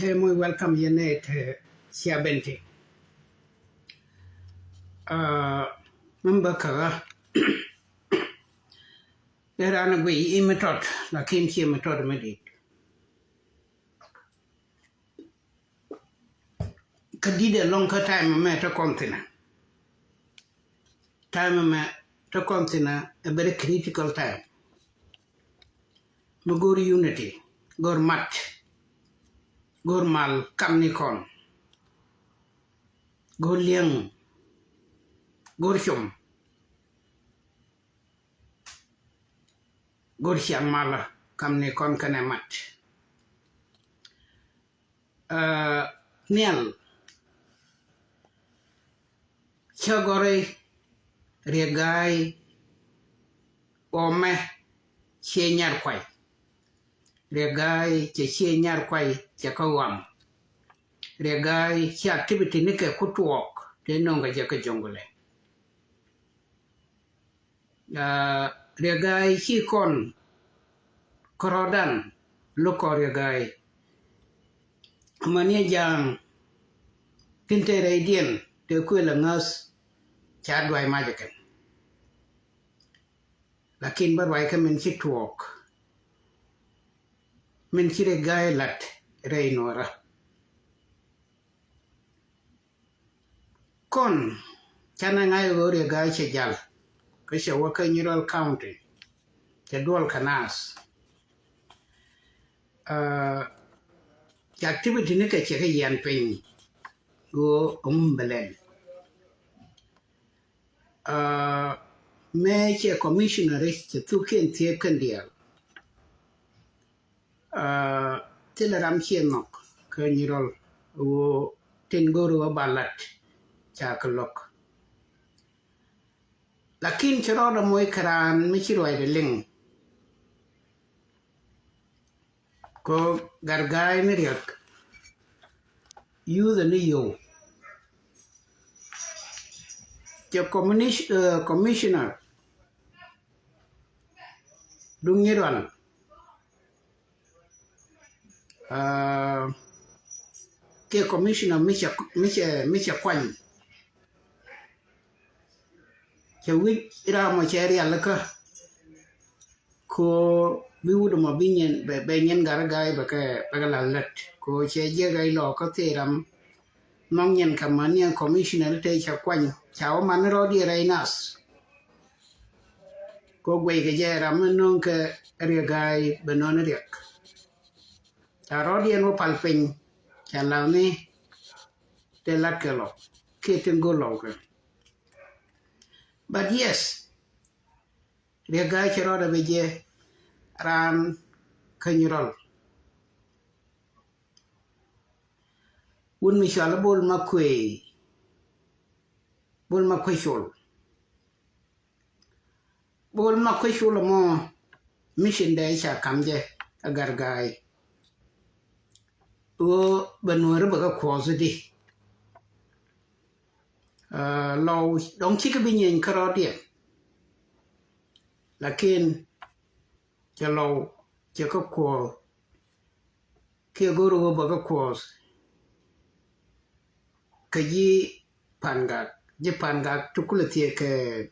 muy welcome Janet Siabenti. Member ka era na gwi imetot la kin chi metot medit. Kadide long ka time me to continent. Time me to continent a very critical time. Magori unity, gor mat, gor mal kamnikon, gor liang, gor chum, gor siang mala kamnikon kanemat. Niel chagore regai ome chenyar kwai. Regai che nyar kwai che kawam. Regai che activity ni ke kutuok te nonga je ke jongole. Regai chi kon korodan loko regai. Mania jang tinte reidien te kuela ngas chadwai majaken. Lakin barwai ke men chi tuok. Men chire gai lat reinora. Kon chana ngai gore gai che jal. Kisha waka Neural County. Che dual kanas. Activity ni ke che yan ping. Go umbelen. Me che commissioner che tu ken tie kendial. Teleram chienok ke Neural wo tengoro wa balat cha kelok. Lakin cheroda moy karan michiroi de ling. Ko gargai ni riak. You the new. The commissioner dung Neural. Ke commissioner Misha Kwan. Che wit ira mo che ria laka ko biwudo mo binyen be nyen garagai ba ka lalat ko che je gai lo ko teram mong nyen kamania commissioner te cha Kwan chao man ro di reinas ko gwe ke je ram non ke ria gai benon riak cha ro di no palpin cha la ni te lakelo ke tengolo ke. But yes, the guy chero da beje ran kanyurol. Un mishala bol makwe shol. Bol makwe shol mo mission day cha kamje agar guy. O banwara baga kwazo di. Law dong chika binyen karodian. Lakin cha law cha ka kwa kia guru wa baga kwas ka ji pangak tukula tia ke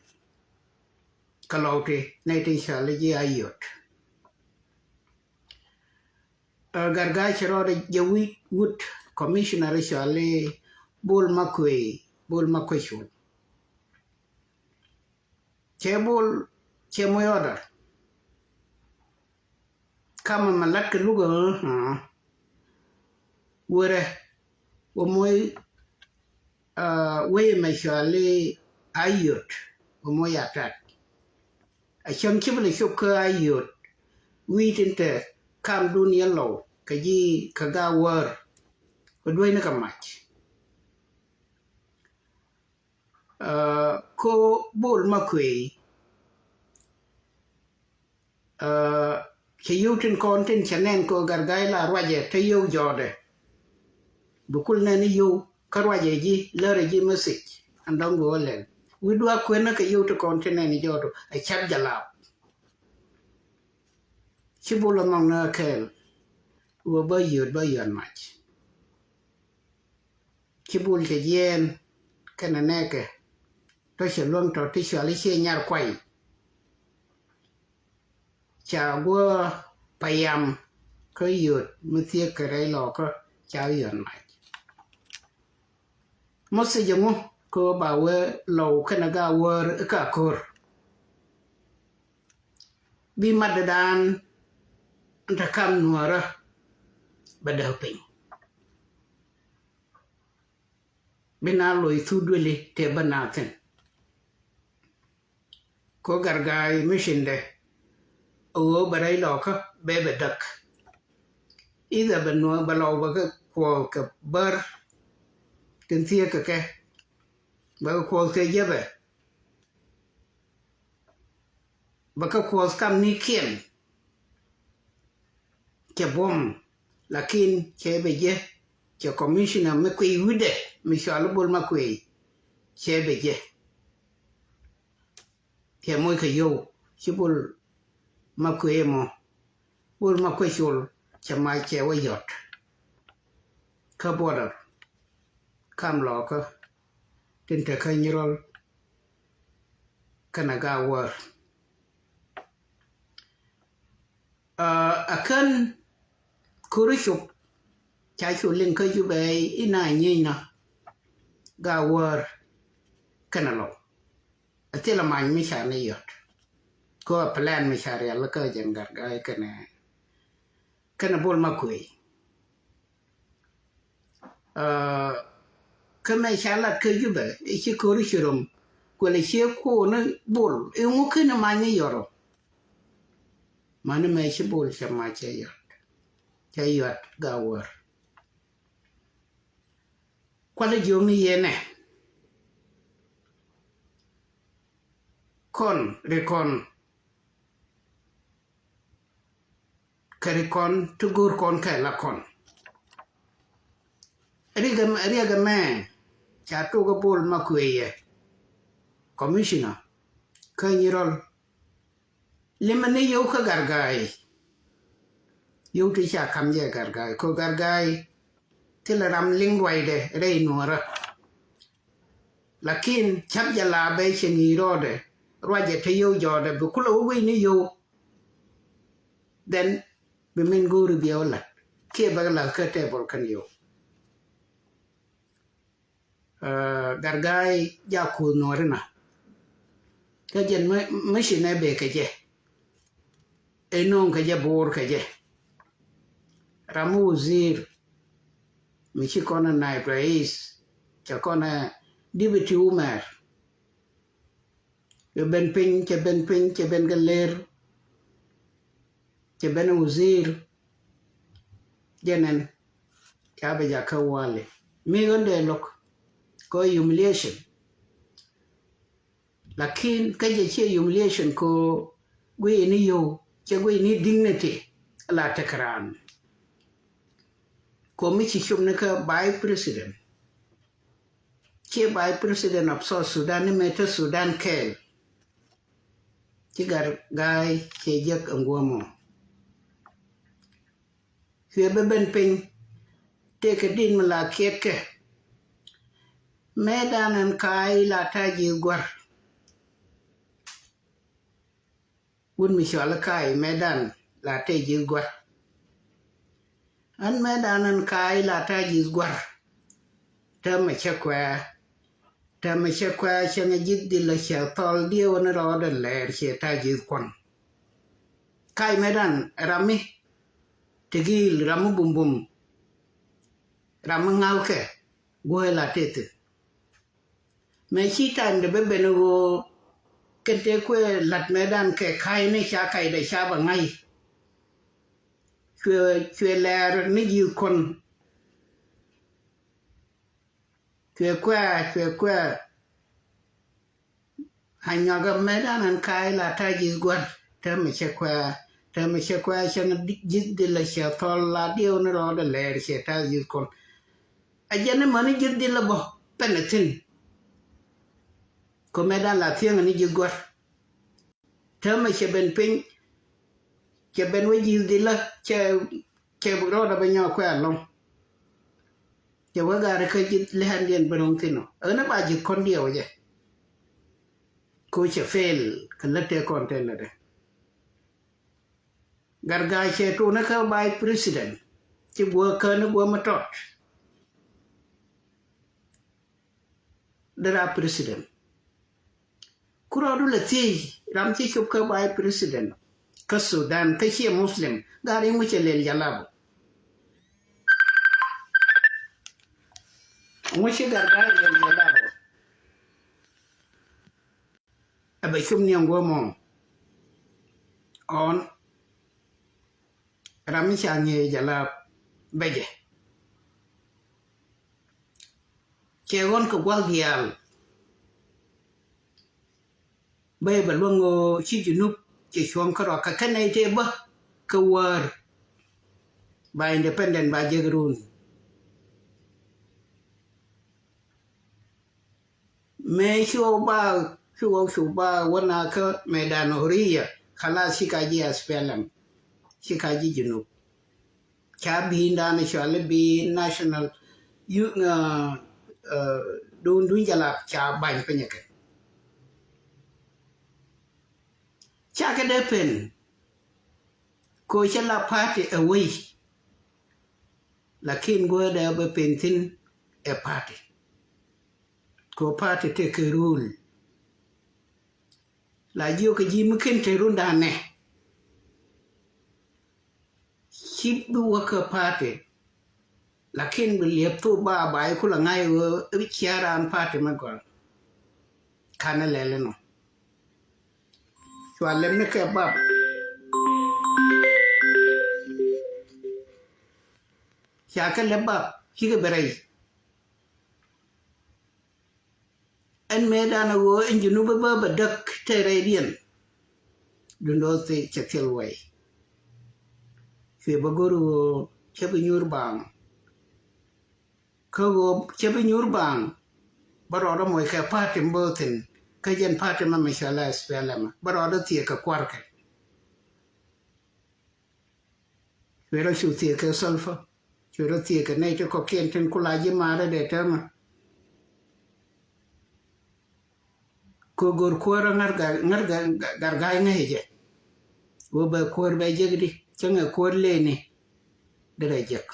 kalauti naiti shala ji ayot. Gargai charode jawi wood commissioner shale bol makwe shul. Che moyoda. Kama malat ke luga were wo moy we me shale ayot wo moy atat. A cham chible shukka ayot. We tinte kam dunia low kaji kaga war ko doina kamach. Ko bol makwe che yutin kontin chanen ko gargai la raje te yu jode bukul ne ni yu karwaje ji lere ji message andong go len widwa kwena ke yu to kontin ni jodo a chap jalap chibula mong na kel wo ba yod mach khi buồn cái yên cái này nè kì tôi sẽ luôn cho tôi sẽ lấy xe nhà quay chào qua payam cái yết mới tiếc cái này lọ có chào yết này một sự giống cô bảo vệ lâu cái này gạo vợ cả cor bi mặt đàn ta cam nuara bắt đầu pin bina loi thu đuôi te banaten ko gargai mission de o barai loka bebe dak ida benua balau baga ko ka bar tin tia ka ke baga ko ke jebe baga ko kam ni kien ke bom lakin ke beje ke commissioner me ko yude mi shalu bol ma ko ke beje ke moy ka yo chibul ma ko mo bol ma ko shul chama che wa yot ka border kam lo ka tin te ka nyirol kana ga war akan kurushuk cha shu ling ka ju be ina nyi na ga war kana lo atela man mi sha ne yot ko plan mi sha ya la ka jangar ga kana bol ma ko kama shalat ke juba ichi kori shirom kwale she ko na bol e ngo kana manye yoro mane me shi bol shama che yot gawar kwale jomi yene kon rekon karikon tugur kon ka la kon riga me cha to go bol ma kuye commissioner kanyirol lemane yo ka gargai yo ti cha kam je gargai ko gargai tilaram ling wai de rei nuara lakin chap jala be cheni rode roje te yo jode bu kulo wi ni yo then be men guru biola ke bagala ka te bol kan yo gargai ja ku norina ka jen machine be ka je enon ka je bor ka je ramu zir michi kona nai rais cha kona deputy umar ke ben galer ke ben uzir jenen ka be ja ka wale mi gonde lok ko humiliation lakin ka je che humiliation ko gwe ni yo che gwe ni dignity la takran ko mi chi shumne ka by president che by president of South Sudan ni meta Sudan kel chi gar gai che jak ngwamo hwe be ben pin te ka din mala kiet ke medan an kai la ta ji gwar un mi shala kai medan la te ji gwar an medan an kai la ta ji gwar ta ma chakwa changa jiddi la sha tol dio na ro da ler che ta ji kon kai medan rami tegil ramu bumbum ramu ngau ke goe la tete me chi tan de be no kente kwe lat medan ke kai ne cha kai de cha ba ngai kwe ler ni ji kon kwe hanya ga medan an kai la ta ji gwar ta me che kwa chen jid de la cha tol la dio no ro de ler che ta ji kon ajane mani jid de la bo penetin ko medan la thieng ni ji gwar ta me che ben pin che ben we ji de la che bu ro da ba nyo kwa long จะว่าการเคยจิตเลหันเรียนไปลงที่เนาะนะบาจิตคนเดียวจ้ะกูจะเฟลกันละเตะคอนเทนต์เลยgargai che tu na ka by president ti bua ka na bua matot dara president kura du la ti ram ti chup ka by president ka sudan ka chi muslim gari mu che lel jalab mu che gargai lel jalab abai chum ni ngo mo on rami change jalab beje che gon ko gwal dial bay ba longo chi junub che chon ko ka kanai te ba ka war ba independent ba jegrun me shu ba wana ka medan horiya khala shikaji aspelam shikaji junub cha bi ndana shale bi national yu dun jalap cha ban penyake cha ka depen ko chala party away lakin go da be pentin a party ko party take a rule la dio ka ji mkin te runda ne chip du waka party lakin bi liep tu ba bai kula ngai wo chiaran party ma gol kana lele no swalem ne ke bab shaka le bab kiga berai en medana wo injinu ba dak teredian dundo se chekel way bagoro chebe nyurbang kago chebe nyurbang barodo moy ka patim boten ka jen patim ma mashallah spelama barodo tie ka kwarka wero shu tie ka sulfa wero tie ka nei to ko kenten kulaji mare de tema ko gor kwara ngarga garga ngeje wo ba kwar ba jegdi changa kwar lene derajek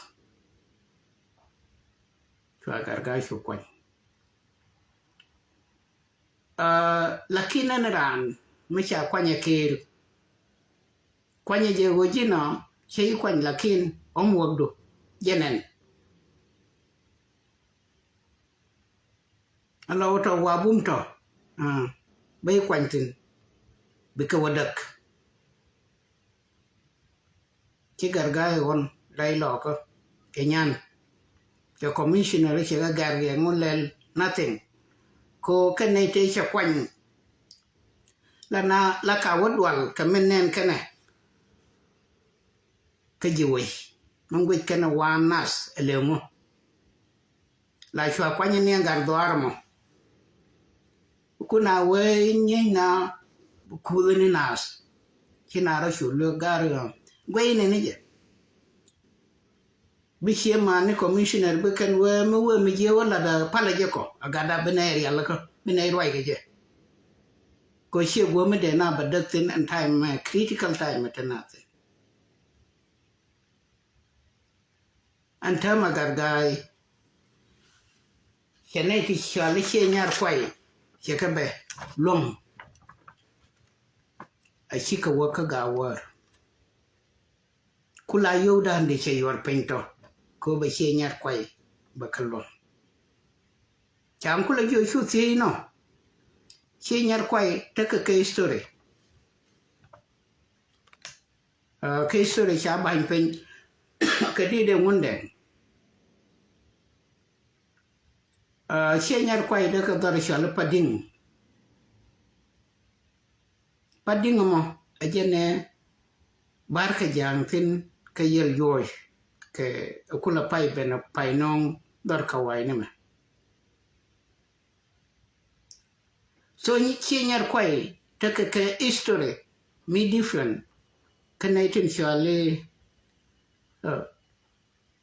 chwa garga shu kwan lakini ran mecha kwanya kil kwanya je gojino chei kwan lakin omwogdo jenen alo to wabum to bay kwantin bika wadak ci gargaay won lay loko kenyan ke commissioner ci ga garge ngulel nothing ko kenay te ci kwan la ka wadwal ka menen kene ka jiwe mangwe kana wanas elemo la chwa kwanye ne ngar doarmo kuna we nyina kuweni nas kinara shulo garu gwayne ne je biche mane commissioner be kan we me je wala da pala je ko agada benair yalla ko benair way je ko she go me de na badatin and time critical time tanate antama gargai kenai ti shali she nyar kwai shekabe long a shika waka gawar kula yoda hande che yor pento ko be she nyar kwai bakalon cham kula jo shu ti no she nyar kwai taka ke story ke story cha ban pen kadi de wonde she nyar kwai de ka dar shal pading mo ajene barka jang tin ka yel yoy ke kula pai bena pai nong dar kawai ne ma so ni she nyar kwai taka ke history mi different kana tin shale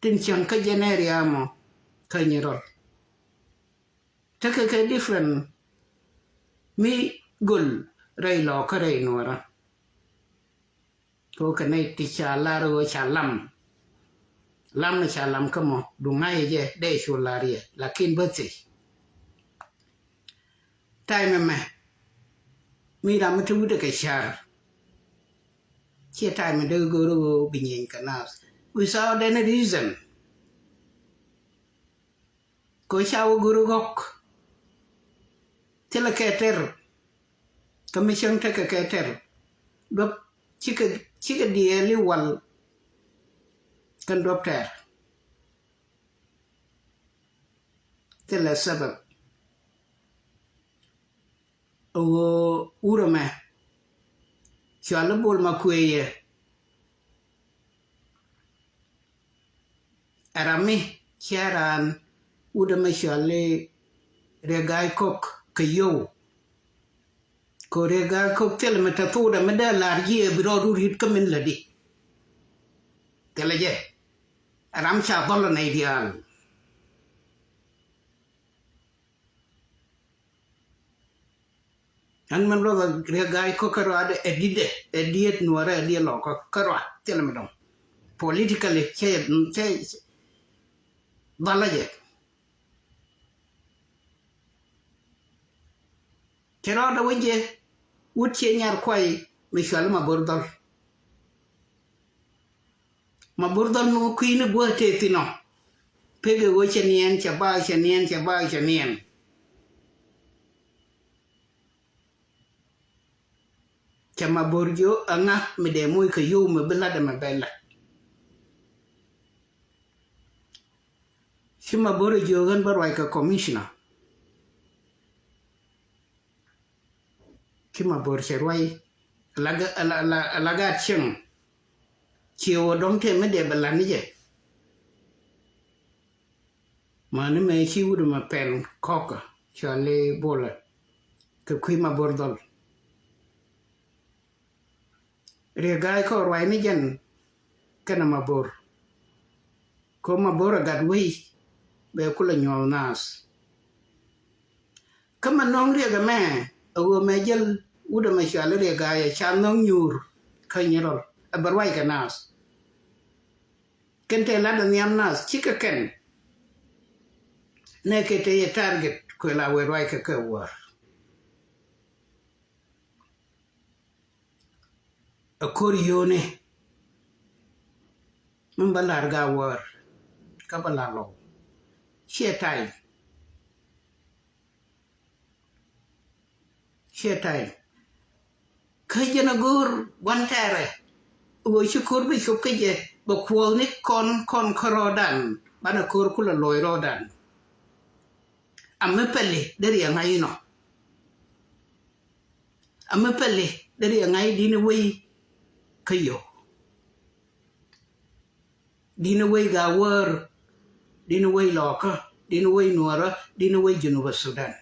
tin chang ka jeneria mo เคยนี่รถถ้าเคย different มีกุลไรหลอกก็ไรหนัวระก็กันในติชาลาโรชาลัมnaชาลัมก็มอดูง่ายเจได้ชูลาเรียลักินเบิร์ตไทม์แม่มีรำทุกเด็กชาร์เชื่อไทม์เด็กกูรู้บินยิงกันนะ without any reason ก็ชาวกูรู้กอกที่ละแค่เทอร์ก็ไม่ช่างเทก็แค่เทอร์ดับชิคเดียลิวัลกันดับเทอร์ที่ละสับโอ้อูรแม่ชาวละบอลมาคุยอารามีเชียรันอูรแม่ชาวเลเรกายคอกขยูก็เรกายคอกเทลเมทัตูดไม่ได้ลาร์จีบิโรดูริดก็มินละดิเทลเจอารามชาบอลในเดียลอันมันรู้ว่าเรื่องไอ้ก็กระว่าเอ็ดดี้นัวเอ็ดดี้หลอกก็กระว่าเท่านั้นไม่ต้อง politically ใช่บาลเจแค่เราได้วันเจวุฒิเชียร์ยาร์ควายไม่ชวนมาบอร์ดอลนูคุยนึกว่าเท่ที่น้องเพื่อว่าเชนียนจะบ้าเชนียนจะมาบริโภคอ่ะไม่ได้มวยขยูไม่เป็นไรแต่ไม่เป็นไรชิมาบริโภคกันบริวารกับคอมมิชนาชิมาบริโภคไว้ลากาชิงเชียวดงเทไม่ได้เป็นไรนี่เจ้มานี่ไม่ชิวดูมาเป็นคอกชาเลบอลกับคุยมาบอร์ดอลเรียกไอ้ข้อไว้นี่จันกันมาบอร์ก็มาบอร์กัดไว้เบลคุลยอลนัสก็มันน้องเรียกแม่เอาแม่จัลอุดมาชาลเรียกไอ้ชาน้องยูร์ใครเนี่ยหรอเบอร์ไว้กันนัสกันเทลัดนี่ยามนัสชิคกันเนกเตยทาร์เก็ตคุยลาเวอร์ไว้กับเขาว่าAkorione membalar gawar kabalalo shetai kajana gur wantare wo shukur bi shukaje bakwol ni kon korodan bana kur kula loy rodan amme pelle dari ngai no amme pelle dari ngai dini wei kayo dina way gawar dina way loka dina way nuara dina way Junuba Sudan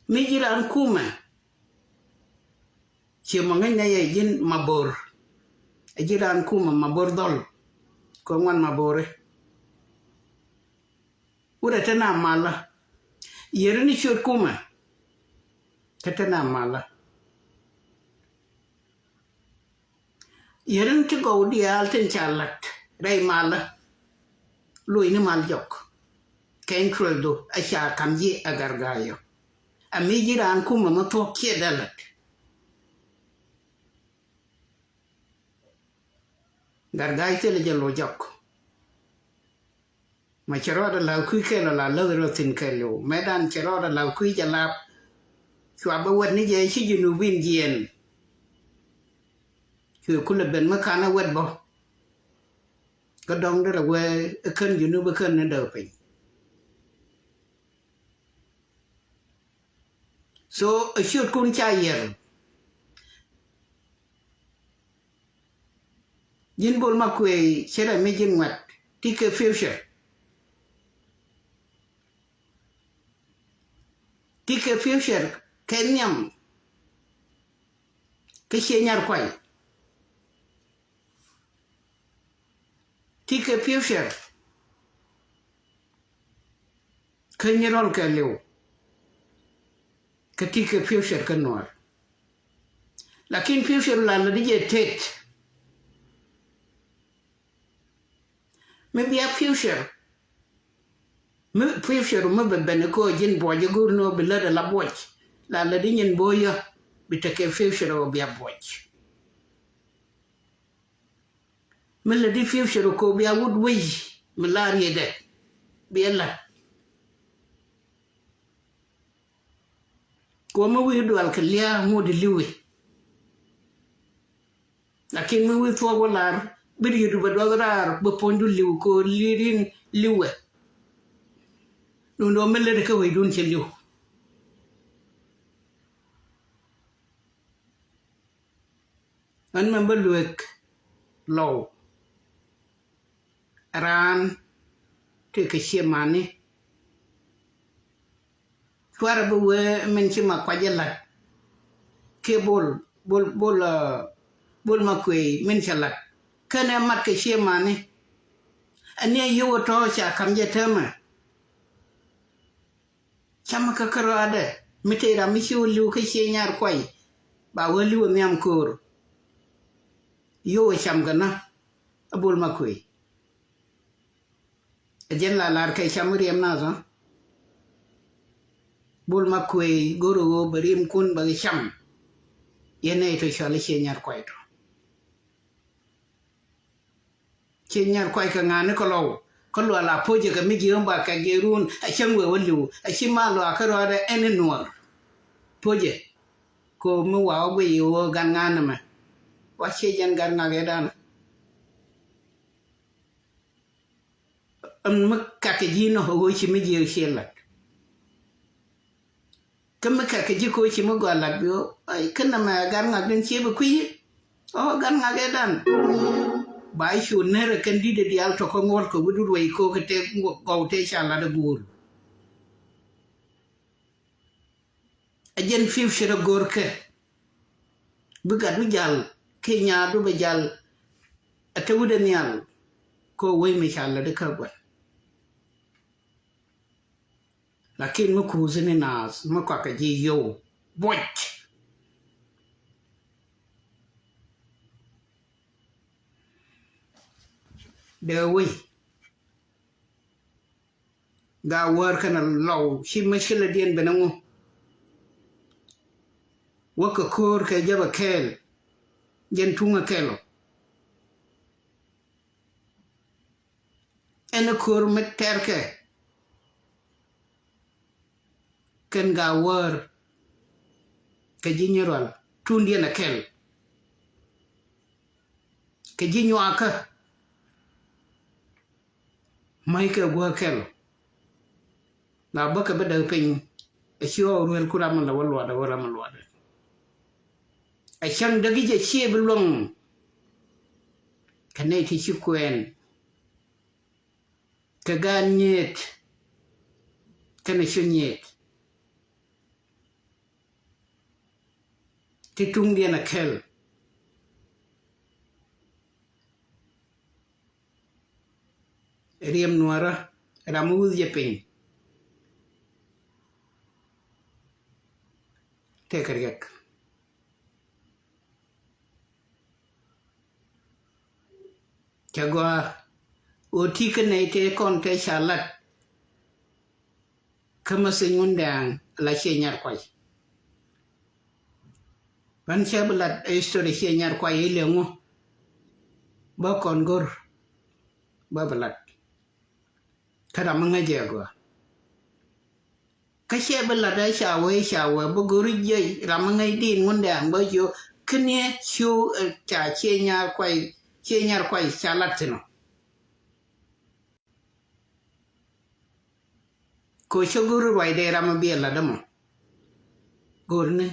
mijiran kuma chimangai na yajin mabor ajiran kuma mabor dol ko ngwan mabore ura tana mala yerni shur kuma Katana mala. Yerin to go the altin chalat, Ray mala. Luini maljok. Ken cruldo, a sha kamji a gargayo. A mijiran kuma moto kiedalat. Gargay telegello jok. Ma cheroda la kui kelo la lodro tin kelo. Medan cheroda la kui jalap. ชัวร์บวชนี่ยังชิจูนูวินเยียนคือคุณละเป็นเมื่อคานาวัดบ่ก็ดองได้ละเว้ยขึ้นอยู่นู่นขึ้นนั่นเดิมไป so ชุดคุณใจเย็นยินบอลมาคุยเชื่อได้ไม่จริงวัดที่คือฟิวเจอร์Kenyam ke shenyar kwai ที่เคฟิวเจอร์เคยนี่รอลกันเร็วqueที่เคฟิวเจอร์กันหน่อยlakinฟิวเจอร์ลาลดิเจเทตไม่เบียฟิวเจอร์ไม่ฟิวเจอร์ไม่เป็นเป็นก็ยินบ่อยกูโนบิลเลอร์ลาบ่อยลาลดิยินบ่อยบิตเคฟิวเจอร์เบียบ่อยมันลดิฟิวเจอร์ก็เบียวุดวิมันลารีเดเบียละก็ไม่วิดูอัลเคลียมูดิลิวlakinไม่วิตัววลาร์บิดยูบัดวลาร์บุปผลดูลิวก็ลีรินลิวนูนไม่เลยก็วิดูนเชลิวอันมันบลูกโลรานที่เกี่ยมันนี่ฟาร์บัวมันชิมาควายลัดเคบอลมาคุยมันฉลัดแค่นั้นมัดเกี่ยมันนี่อันนี้ยูว่าท้อจากคำเจตมาชามก็กระไรไม่ใช่รามิชิวลิวเกี่ยยารควายบ่าวลิวมีอัมคูร์ยูว่าชามกันนะบอลมาคุยเจนลาลาร์เคชามเรียมน่าจะบอลมาคุยกูรูบริมคุณบางชามยันไงตัวชาลิเชียนยารควายตัวเชียนยารควายกับงานนี่ก็เราลาพูดจะกับมิจิรัมบากกับเกรุนไอช่างเวลิวไอชิมาลัวก็รอได้เอ็นนัวพูดจะก็มัวเอาไปอยู่กันงานนั่นมั้ยว่าเชียนกันงานกันมักกัดจีนหัวชิมิจิเชียนละก็มักกัดจีโคชิมกว่าละบิวไอ้ขึ้นน่ะมากันงานเป็นเชียบคุยอ๋อกันงานกันบายชูเนอร์กันดีเดียลทุกคนงอลก็วิดูไว้ก็เตะกาวเตะชาลาดบูร์อาจารย์ฟิวเชอร์กอร์เคบุกดูจัลเคียดูบจัลอัตวุดเนียลก็ไว้ไม่ชาลาดครับว่าlakinมุคูซินนาสมุกว่ากับจีโยบอยเดวิกาวร์กันเราชิมชิลเดียนเบนังวกคูร์เคจับเคลยันทุ่งเคลเอ็นคูร์มิเตอร์เคกันกาวร์เคจินยรัลทุนเดียนเคลเคจินยูอาค์ไม่เคยวัวเคลนาบักเบดเป็นไอชิวรูเอลคุรามันละวัลวัดวรามันวัดไอช่างดักจะเชี่ยบลงคะแนนที่ชิควนกะการเนียดคะแนนชุนเนียดที่ทุ่งเดียนเคลเรียมนัวระรามูดเยปิงเทคริกจักว่าโอทีกันในเทคอนเทชาลัดขมาสิงุนแดงลาเชียร์ควายวันเช้าบลัดไอสตอรี่เชียร์ควายเลี้ยงบ่คอนกอร์บ่บลัดถ้าเราไม่เจอก็ก็เชื่อเป็นละได้ชาวบุกรุยเราไม่ดีนวันเดียงบ่อยู่คืนนี้ชูจ่าเชียร์ควายชาลัดเนาะก็ชูกุรุไว้เดรามาเบียละดมั้งกุรุเนี่ย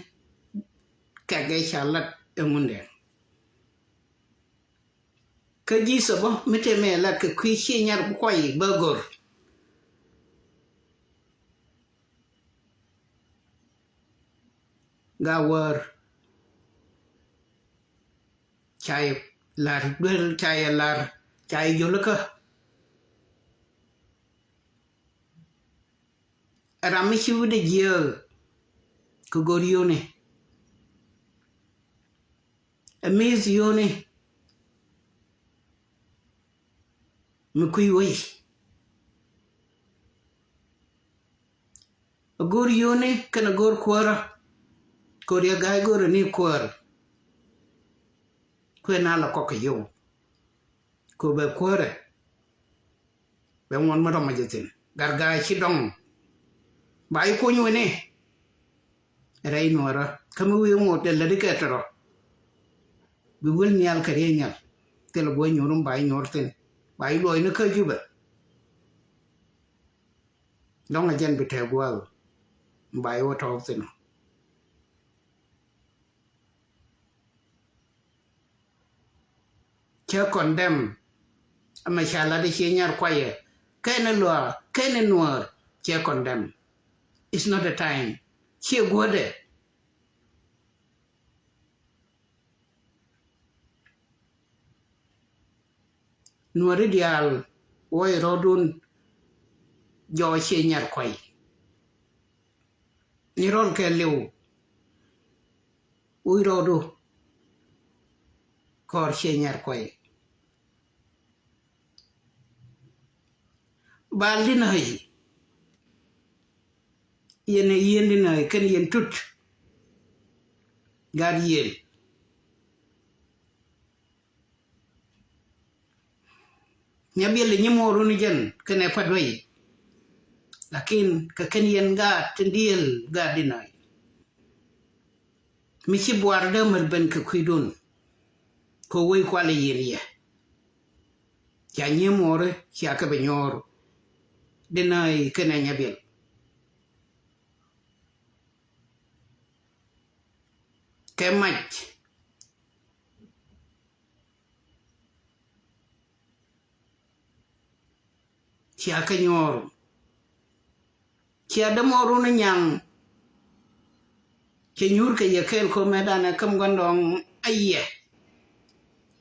แก่ชาลัดวันเดียงก็ยี่สิบบ่ไม่ใช่แม่ละก็คุยเชียร์ควายเบอร์กุรกาวร์ชายลาร์เบลชายลาร์ chạy vô lực rami chu de giờ ku gorio ne amazio ne mu kui wai gorio ne kana gor kwara koria gai gor ni kwara kwena la ko yo ko be kwara be won ma ma jetin garga ci dong bai ko ñu ne ray nora kamu wi mo de la diketro bi wul nyal kare nyal tel bo ñorum bai ñorten bai loy na ka juba dong a jen bi te gwal bai wo taw tin che condemn ama shala de che nyar kwaye kene lo kene noir che condemn. It's not the time. She go there. Nuari dial oi rodun jo she nyar kwai. Ni ron ke liu. Ui rodu kor she nyar kwai. Baldi nahi. Yene yendi nahi ken yen tut. Gad yen. Nyabiel nyimoru ni jen kene padwai. Lakin ka ken yen ga tendiel ga dinai. Michi buarda melben ke kuidun. Ko wei kwale yen ye. Ya nyimore ya ka benyor. Dinai kene nyabiel. Ke mach. Ya ka nyor. Chia da moru na nyang che nyur ke yekel ko medana kam gondong ayye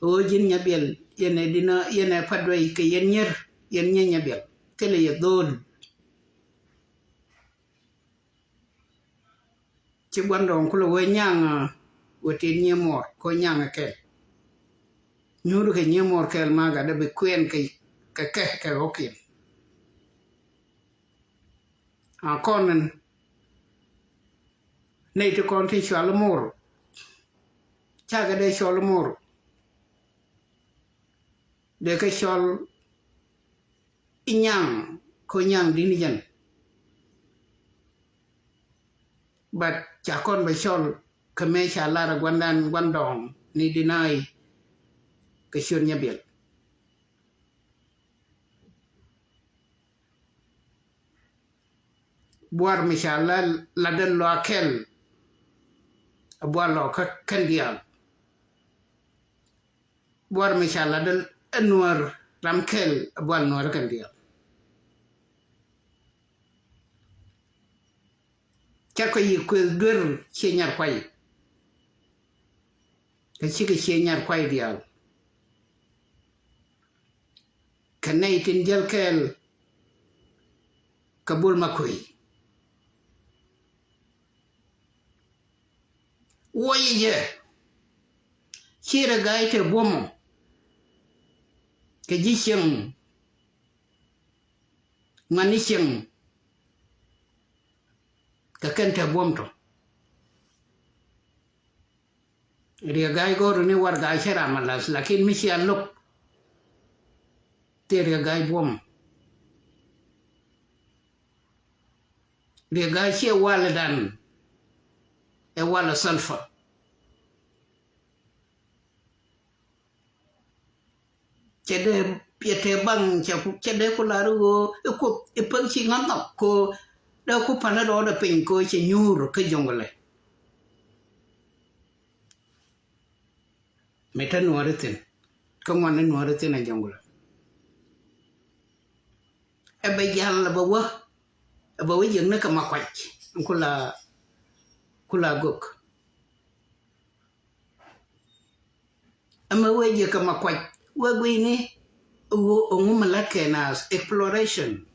o jin nyabel yene dina yene padway ke yen nyer yen nyabel kele ye dol che gondong kulo we nyang wote nyemor ko nyang ke nyuru ke nyemor kel maga da be kwen ke okin a konen nei to kon ti shalmor chaga de shalmor de ke shal inyang ko nyang dini jan but chakon be shal kame shalara gwandan gwandong ni dinai ke shun nyabel buar mishalal laden lo akel buar lo kandial buar mishalal del anwar ramkel buar nuar kandial chako yi kwel dur chenyar kwai ka chike chenyar kwai dial kanai tin jel kel kabul makui woye chira gaite bomo ke jisheng manisheng ka kenta bomto ria gai gor ni war gai shara malas lakin mishi alok te ria gai bom ria gai she waladan e wala salfa chede piete bang chede ko laru ko e pang chi ngam ko da ko panado da pin ko che nyur ke jongole meta nuaritin ko ngone nuaritin a jongole e be yalla ba wa jeng na ka makwach kula gok ama weje ka makwach wagwini malakenas exploration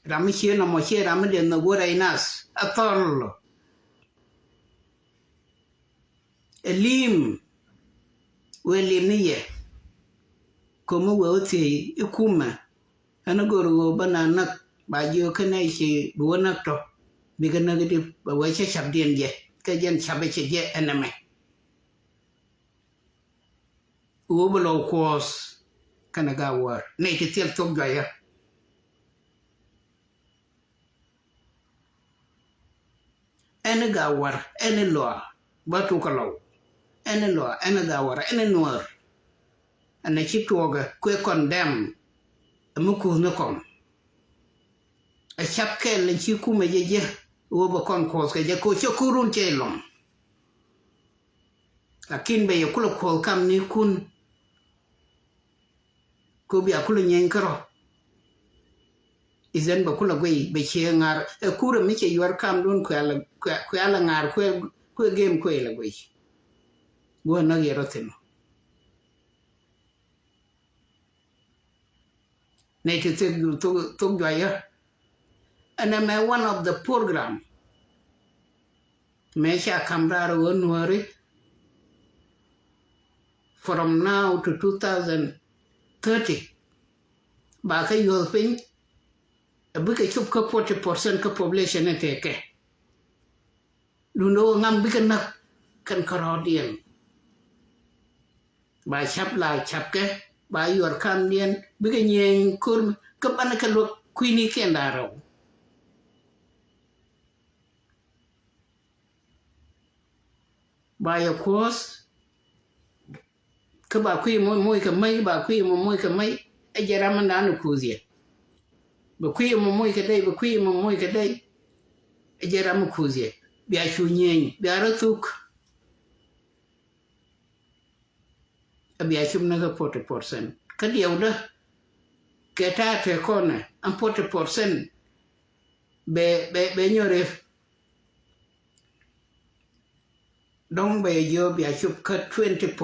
ramichie na mochie ramde no gorainas atol elim welimiye komo wote ikuma anagoro banana bajo kana shi buwana to bigana gidi ba wace shabdien je kajen shabeche je ename ubolo kos kana gawar ne titel to gaya ene gawar ene loa batu kalau ene loa ene gawar ene noir ane chituoga kwe condemn amuku nakom a chapke len chiku mejeje woba kon kos ke je ko chokurun chelom lakin be yakula kol kam ni kun ko bi akula nyen karo izen ba kula gwe be chengar e kura mi che yor kam don ko ala ngar ko game ko la gwe go na yero teno ne te to gaya and I'm one of the program Mesha Kamraro Onwari from now to 2030 Baka Yolping a big chup 40% ka population e teke Luno ngam big enough can corodian by chap like chapke by your Candian big yen kurm kapanaka look Queenie Kendaro by a course Kaba kui moi ka mai ba kui moi ka mai e jera manda no kuzie ba kui moi ka dai ba kui moi ka dai e jera mu kuzie bi a chunyen bi a ratuk bi a chum na ka 40% ka diawda ke ta te kona am 40% be nyore dong be yo bi a chup ka 20%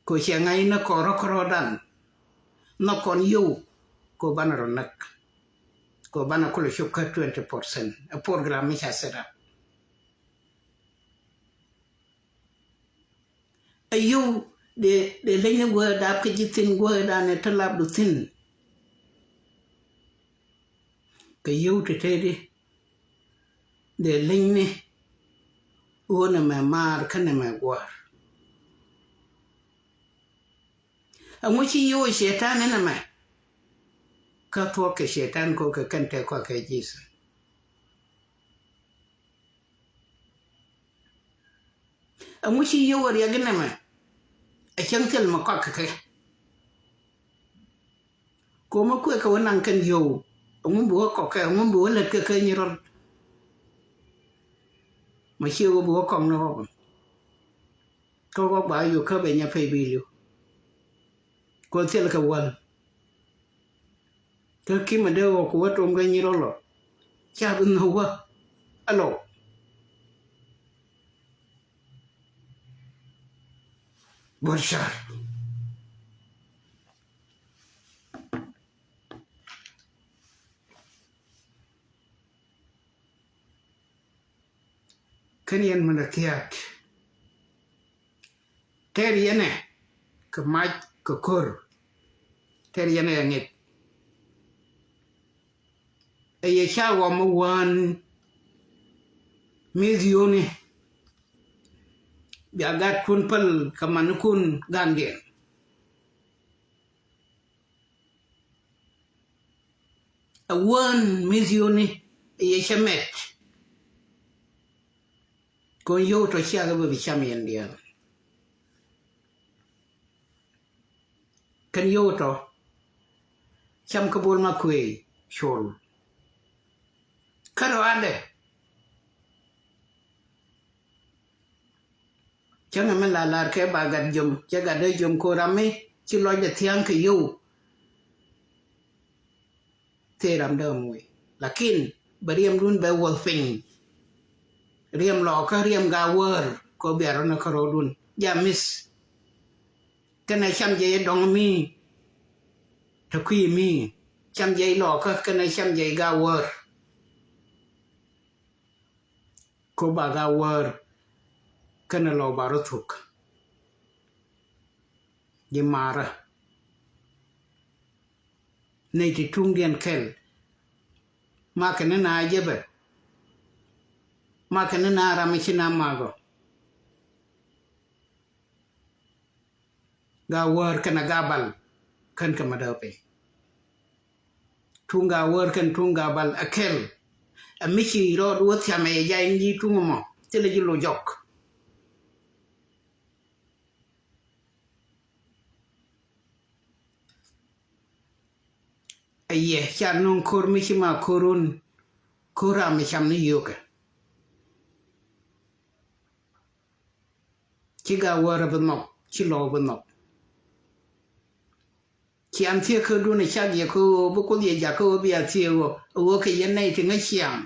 ko ngai na koro dan no kon yu ko bana ronak ko bana ko chup ka 20% a program mi hasera ayu de lenya go da ka jitin go da ne talab du tin ka yu te te de lenya ona ma mar kana ma gwar amuchi yo shetan na ma ka to ke shetan ko ka kanta ko ka jisa amuchi yo war ya gina ma a chankal ma ka ka ko ma ko ka wannan kan yo mun buwa ko ka mun buwa la ka ni ron ma shi go buwa ko no ko ba yo ka be nya fe bilio ko tel ka wal ka ki ma de ko wato nga ni rolo cha bu no wa alo borshar kan yan malakiyat ter yene ka maj ka kor ter yene ngit e cha wa mo wan mizioni biagat kun pal kamanukun gandien a wan mizioni e chamet con yo to chia ga bi chamien dia kan yo to cham ka bol ma kwe shol karo ade changa men la ke ba gad jom che ga de jom ko rame chi lo de thiang ke yo te ram de mui lakin bariam dun be wol fin riam lo ka riam ga wer ko biaro na karo dun ya mis cái này chăm dây đồng mi thật quy mi chăm dây lọ cái này chăm dây gawer cô bà gawer cái này lọ bà rốt thuộc dì mà ra này thì trung điên khen mà cái này nà dê bè mà cái này nà ra mi china mà go gawer kana gabal kan ka madape tunga wer kan tunga bal akel amichi ro duot ya me ya inji tungo mo tele jilo jok aye cha non kor michi ma korun kora mi cham ni yoke chi ga wer benok chi lo benok chỉ ăn thiệt cơ đun này chắc gì cơ bố có gì giả cơ bây giờ thiệt rồi cái yên này thì ngay xiang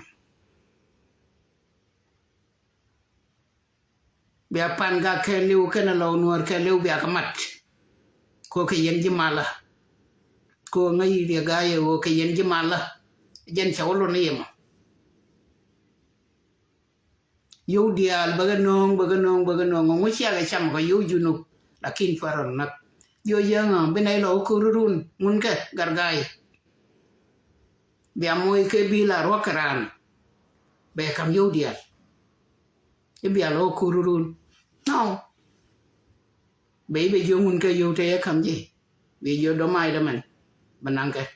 bây giờ pan gà cái liu cái nào lâu nuôi cái liu bây giờ cái mặt cô cái yên gì mà là cô ngay việc gái rồi cái yên gì mà là dân cháu luôn này mà yêu dia bagan nong ngomong siapa macam kau yêu junuk lakin faran nak yo yang bên này lo kurun mun ke gargai bia moi ke bila rokaran be kam yo dia e bia lo kurun no be yo mun ke yo te kam ji be yo do mai da man banang ke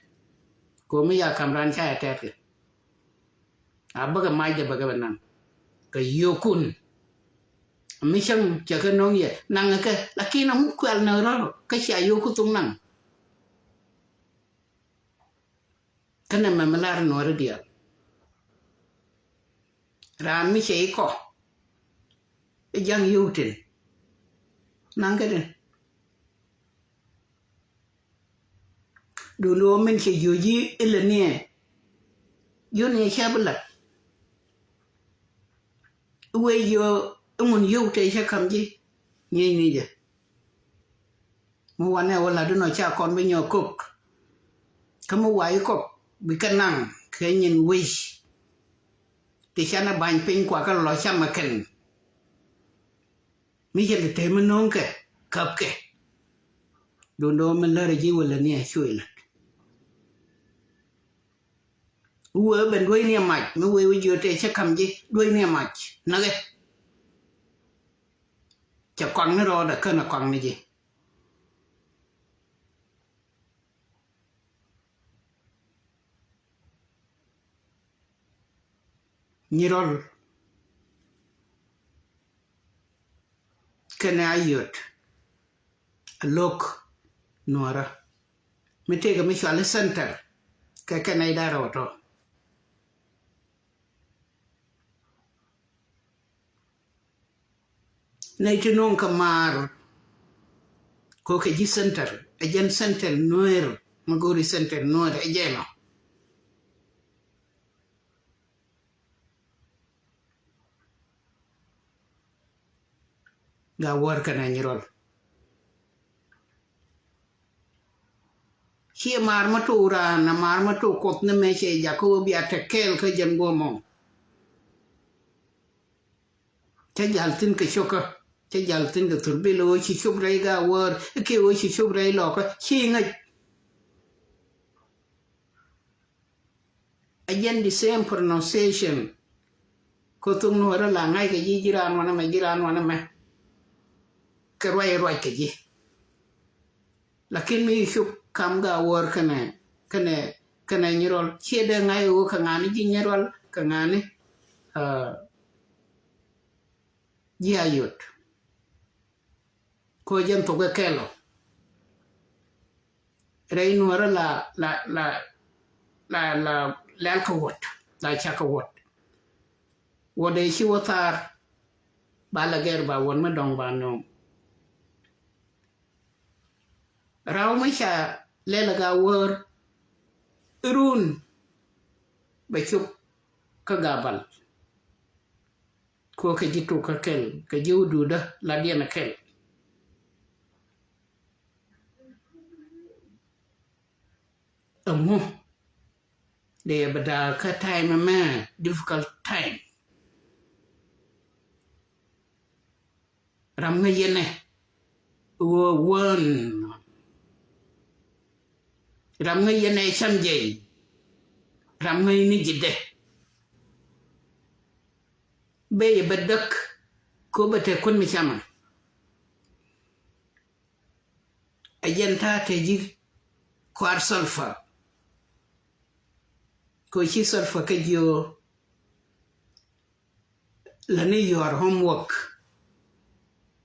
ko mi ya kam ran cha te ke abaga mai de baga banang ke yo kun mi chăng chờ cái nông vậy năng cái là khi nó không quen nơi đó cái xe vô của tung năng cái này mà la nói ra đi ra mi sẽ có cái giang yêu trình năng cái này đồ mình sẽ vô gì là nè vô nè xe bự lật quay vô ông yêu thế sẽ làm gì như này vậy mua này là đứa nói cha con với nhau cục cái mua váy cục bị cân nặng cái nhìn wish thì sao nó bành pin qua cái loại sao mà cần mấy giờ thì mình nông cái cặp cái đồ mình lấy gì vậy là nè chui là ở bên đuôi nè mạch mới quay vừa thế sẽ làm gì đuôi nè mạch nó cái chả quăng nó rồi đã cơn là quăng này gì như rồi cái này ayot look nuara mình thấy cái mình xóa center cái này đã rồi đó này cho nông kamar ko ke ji center ajen center noer magori center noer ajeno ga war kana nyirol khi marmatura na marmatu kot na me che jako bi atakel ke jen gomo che jaltin ke shoka che jaltin ke turbi lo chi shubrai ga war ke o chi shubrai lo ka chi ngai again the same pronunciation ko tung no ra la ngai ke ji jiran wana me ke roi ke ji lakin mi shub kam ga war kana nyirol che de ngai o ka ngani ji nyirol ka ngani ji ayot ko jen to ke kelo rei nuara la kawot la chakawot wode shi watar bala ger ba won ma dong ba no raw ma sha lela ga wor run ba chup ka gabal ko ke jitu ka kel ka jiwdu da la diena kel Amu de bada ka time ma difficult time ram nga yene wo won ram nga yene samje ram nga ni jide be badak ko bate kun mi chama ajenta te ji kwar sulfur ko chi sulfur ka jo la ni your homework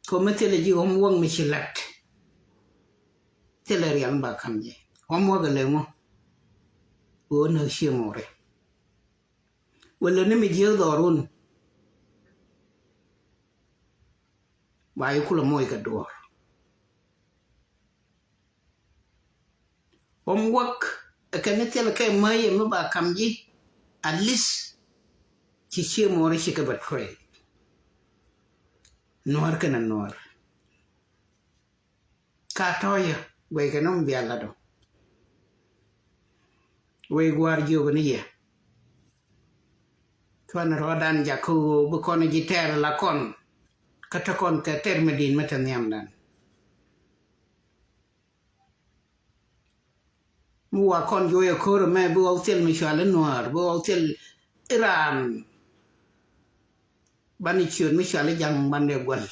ko metele ji homework mi chilat tele riang ba kamje homework le mo o no shi more wala ni mi je dorun ba yu kula moy ka dor homework kan tele kay may mo ba kamji at least ci shi more shi ka ba tray noir kana noir ka toya we ka nom biala do we gwar jo ni ya tuan rodan jaku bu kon ji ter la kon kata kon ka ter medin matan yam dan mu wa kon jo ya ko me bu hotel mi shala noir bu hotel Iran bani chun mi shala jang bande gwal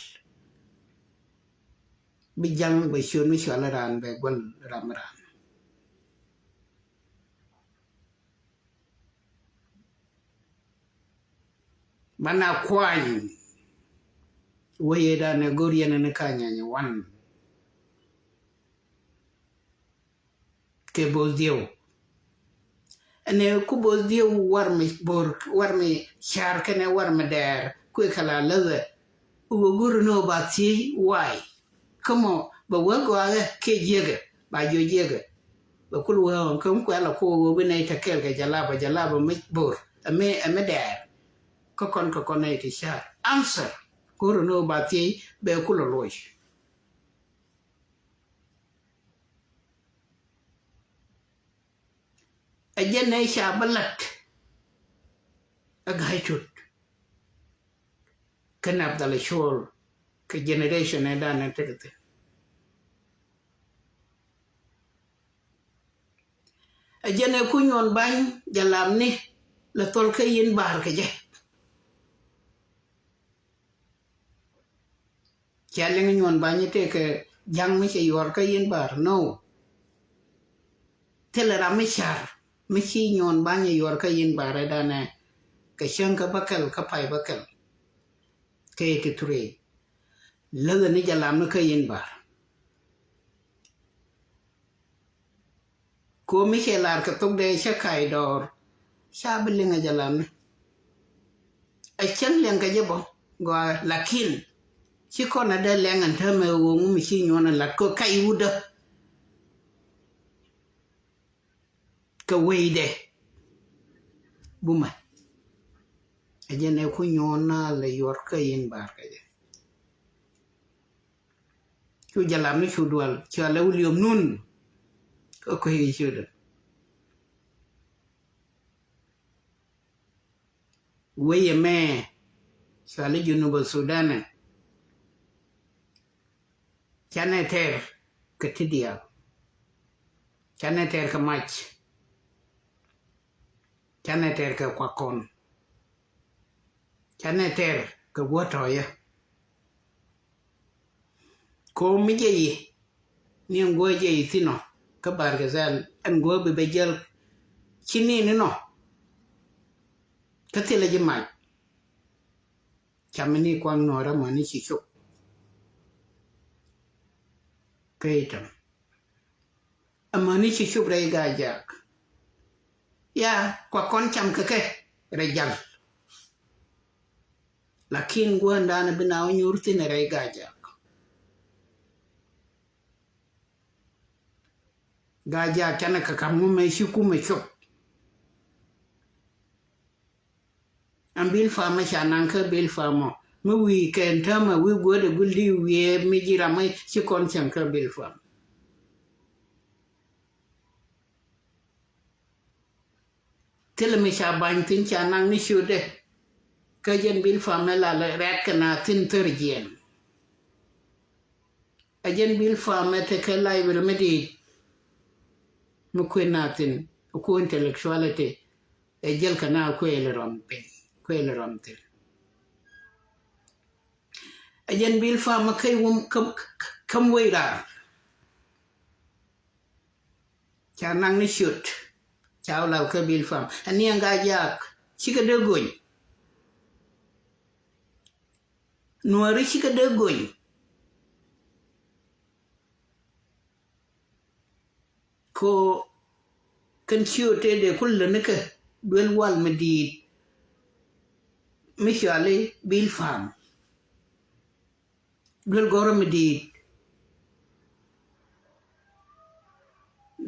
bi jang ba chun mi shala ran be gwal ram bana kwany waye da ne goriya ne kanya ne wan ke bozdio ane ku bozdio warmi shar kane warmi der ku kala laza ugo guru no ba ti why kamo ba wago aga ke jega ba jo jega ba kulu wa kam ko ala ko wo bene ta kel ga jalaba mi bor ame der kokon ai ti sha answer guru no ba ti be kulu loy ajene sha balat agaitut kanab dal shol ke generation eda na tekete ajene kunyon ban jalam ni la tol ke yin bar ke je chaleng nyon ban te ke jang mi che yor ke yin bar no telera mi char mi chi nyon ban yor ke yin bar eda na ke shang ka bakal ka pai bakal ke te ture laga ni jalam no ke yin bar ko mi che lar ka tok de sha kai dor sha bilinga jalam a chen leng ka jebo go lakin chi ko na de leng an thame wo mi chi nyon lat ko kai wuda ka weide buma ajene ku nyona le yor ka yin bar ka je ku jalam ni chu dual cha le ulium nun ko yi chu de weye me cha le junuba sudan chane ter ka tidia chane ter ka mach chane ter ka kwakon chane ter ka wotoya ko mi je ni ngo je tino ka bar ga zal an go be jel chini ni no ka tele je mai chamini kwang no ra mani chi chuk kaitam amani chi chuk re ga jak ya kwa kon cham ka ke re jal lakin gwanda na binaw nyurti na re ga jak gaja kana ka kamu me shiku me chok ambil fama shanan ka bil fama mi weekend tama we go de guldi we mi jira mai shi kon chan ka bil fama tele mi cha ban tin cha nang ni shude ka jen bil fam la la rat kana tin terjen a jen bil fam te ka lai wir medi mu kwenatin ko intellectuality e jel kana ko ele rompe ko ele romte a jen bil fam kai wum kam weira cha nang ni shut chào lao ka bil fam ani anga yak chika de goy nuari chika de goy ko kan chiote de kullu nika duel wal medid mishale bil fam duel goro medid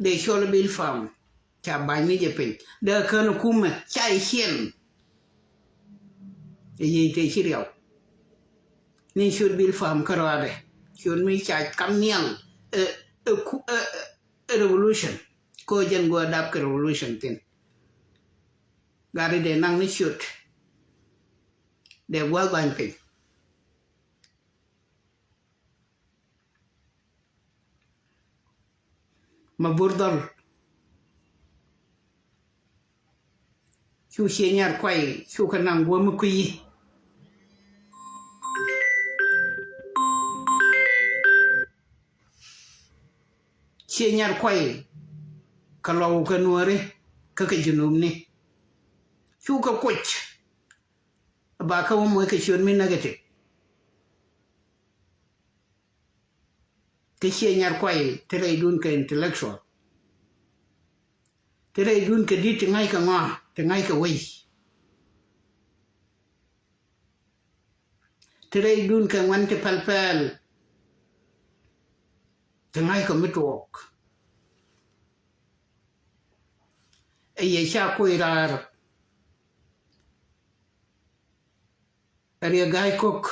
de shol bil fam cha bai ni je pen de kan kuma chai hien ye te chiriao ni shul bil fam karade shul mi cha kamniang revolution ko jen go adapt revolution tin gari de nang ni shoot de wal ban pe ma burdal chu shenyar kwai chu kanang go mu kui shenyar kwai kalau ka nuare ka junum ni chu ka koch ba ka mo ka shon mi negative ke shenyar kwai tere dun ka intellectual tere dun ka dit ngai ka nga te ngai ka wei tere dun ka wan te palpal te ngai ka mitwok ye sha ko irar Ria gai kok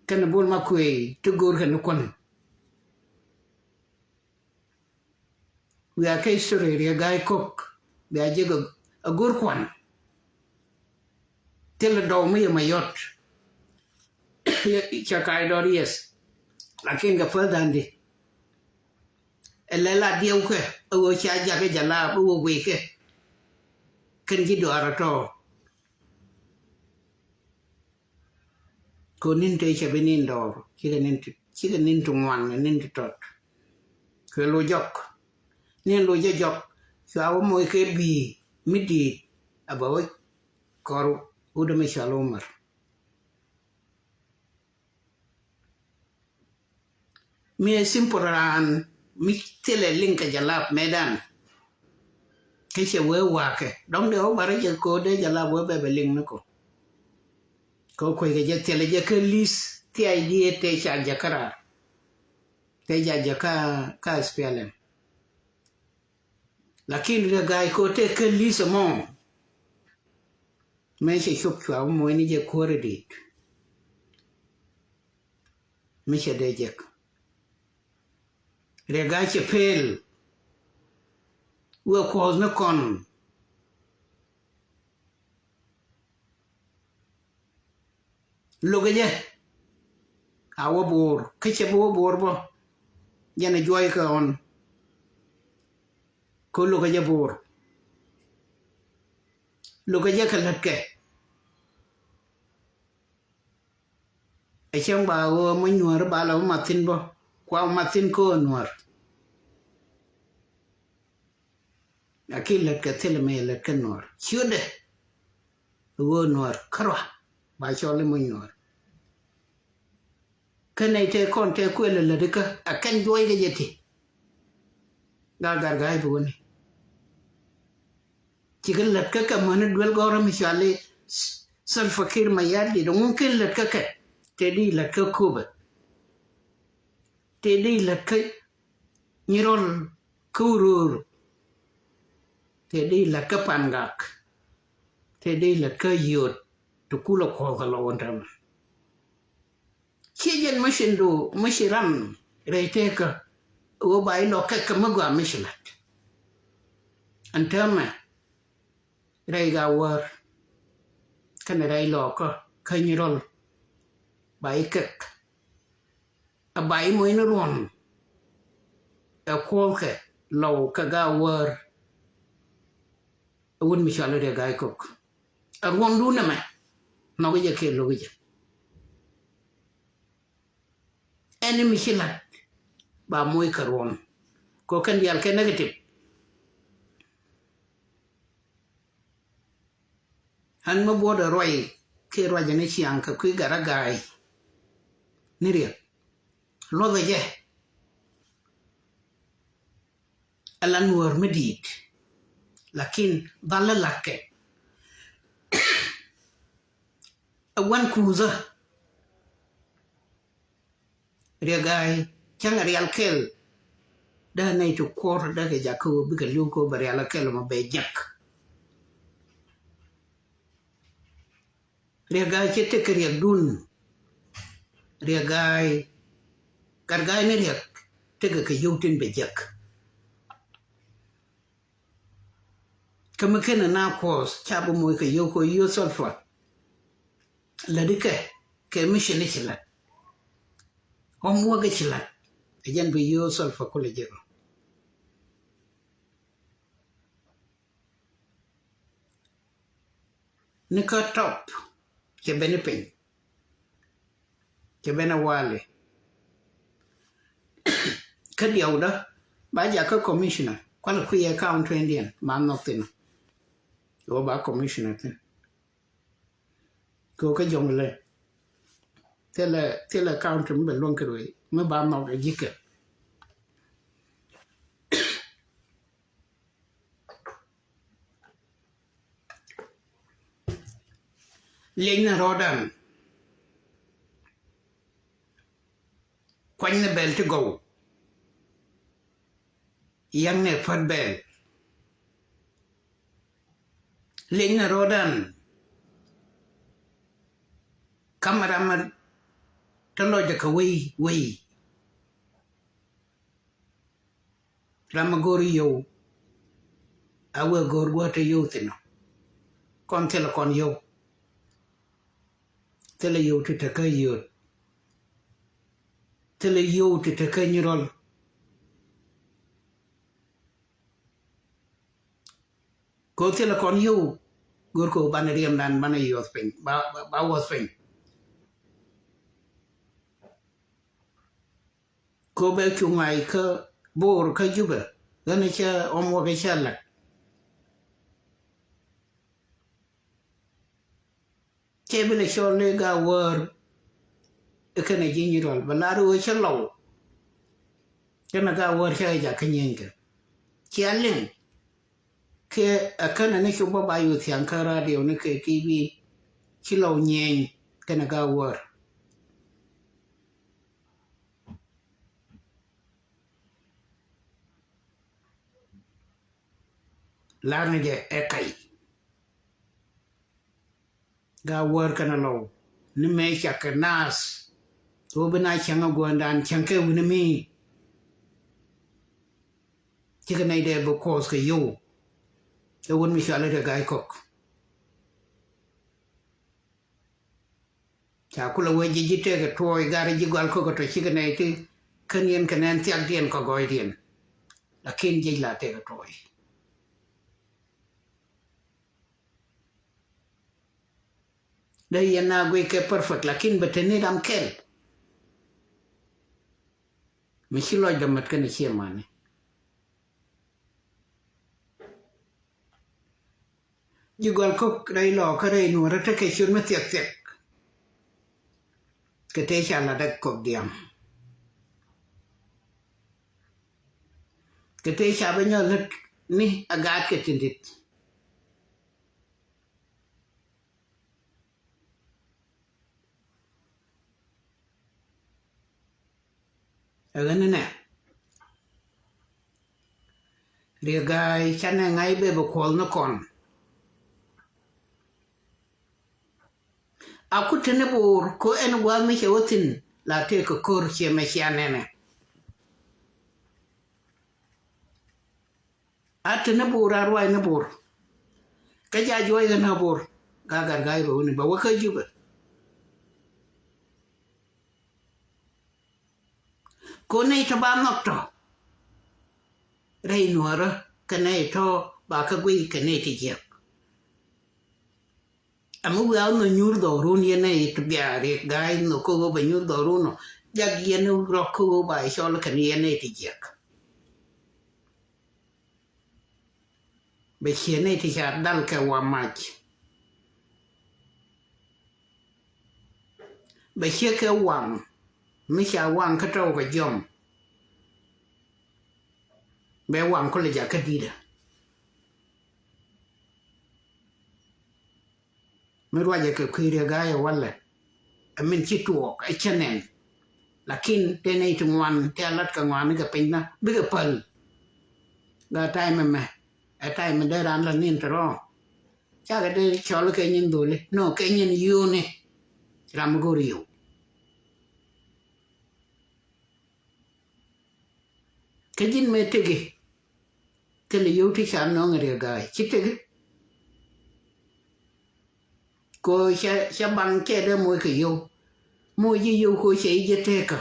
kana bol makwe tugur kan kon we akai sore ria gai kok be aje go agur kwan tel do me mayot cha kai dories lakin ga fadandi elela diu ke o cha ja ke jala bu we ke kan ji do arato ko nin te che benin do chi ga nin tu ngwan nin tu tot ko lo jok nin lo je jok sa o mo ke bi midi abawi koru uda me shalomar mi simporan mi tele linka jalap medan cái xe quê hòa kì đóng đéo bà rá cô đế giả la quê bè bè linh nó cô quay cái giá tele giá cơ lis thì ai đi tê chả giá ra tê giá ka spialen lakin ra gai cô tê cơ lis mong mấy xe chụp chua môi ní giá cô rì đi mấy xe đế giá ra gai chê phêl vừa khoa nó còn lúc ấy áo bùr cái chế bùr bò nhà này joy cái on cô lúc ấy bùr lúc ấy cái lật kệ ấy trong bảo mấy nhua bà là mặt tin bò qua mặt tin cô nhua Aquí le que te le me le que nor chude wo nor kro ba cho le mo nor que nei te kon te ku le de ka akan joy ge yeti ga gar gai bu ni ci gel le ka man dwel gora mi chale sal fakir ma yadi do mumkin le ka te di le ka kuba te di le ka nirol kurur thế đi là cấp ăn gạc thế đi là cơ dượt tụ cú là khó cả lâu anh khi dân mới sinh đồ mới sinh ram rồi thế cơ ở bài nó cái cái mới qua mới sinh lát อันเทอมอ่ะไรกาวอร์กันไรหลอกก็เคยมีรอลใบเก็กใบมวยนรวนโคลเคเรากะกาวอร์วุ่นมิชาลเรียกไอ้กุกรวนดูนะมั้ยนอกจากเคลโลกิจอันนี้มิชลัดบามวยคารวนก็กันดีอัลเคเนกติฟฮันมาบวดรอยเครอยจันทร์เชียงกับคุยการะกายนี่เรียกโลดเจอลันวอร์ไม่ดีดlakin dalla lakke one cruiser regai chang real kel da nay to kor da ke jakko biga luko bari ala kel ma be jak regai chete kriya dun regai kargai ne riak tege ke yutin be jak kama na kos chabu moy ke yoko yo sulfa la dike ke mishene chilat homwa ke chilat ajan bi yo sulfa ko le jero nika top ke benepen ke benawale kadiaw da ba ja ka commissioner kwala kuye account indian man nothing go ba commissioner go ka jong le tele account mo be lon kero me ba ma ga jike lena rodan kwanya bel to go yang ne fat bel lena rodan kameraman talo jaka wi ramagori yo awe gorgo te yo tino kon tele kon yo tele yo te taka yo tele yo te taka nyirol ko tele kon yo gorko banariam dan bana yo spin ba wo spin ko be chungai ka bor ka juba gane cha omo ke chala chebele shole ga wor ekene jinyirol balaru chalo kana ga wor cha ja kanyenga chialin ke akana ne shuba bayu tiankara de ne ke tv chilo nyen kana ga wor larne je ekai ga wor kana lo ni me chaka nas to bina changa gondan chanke wini mi chikana ide bo kos ke yo e won mi shala de gai kok cha kula we jite ke toy gari jigal ko to chikana ite kanyen kanen tiak dien ko goy dien lakin jila te ke toy dai yana gue ke perfect lakin beteni dam kel mishilo damat kan siamane jugal ko dai lo ka dai no rata ke shur ma tiak tiak ke te chala dak ko diam ke te chabanya lat ni agat ke tindit agana na regai chana ngai be bo kol no kon aku tene bor ko en wa mi chewotin la te ko kor che me chianene at na bor arwai na bor ka ja joy ga na bor ga gar gai ro ni ba wa ka juba ko nei ta ba nok to rei nuara ka nei to ba ka gui ka nei ti je amu ga no nyur do ru ni nei to bia re gai no ko ba nyur do ru no ja gi no ro ko ba sho la ka ni nei ti je be chiene ti cha dal ka wa mach be chia ka wang mi cha wang ka to ka jom be wang ko le ja ka dida mi rwa ja ka kwire ga ya wala amin chi tuok a chanen lakin te nei tu ngwan te lat ka ngwan ka pin na bi ka pal ga tai me a tai me de ran la nin tro cha ga de chol ke nyin dole no ke nyin yu ne ram go riu ke jin me tege ke le yu ti cha no ngre ga chi tege ko cha bang ke de mo ke yu mo ji yu ko che je te ka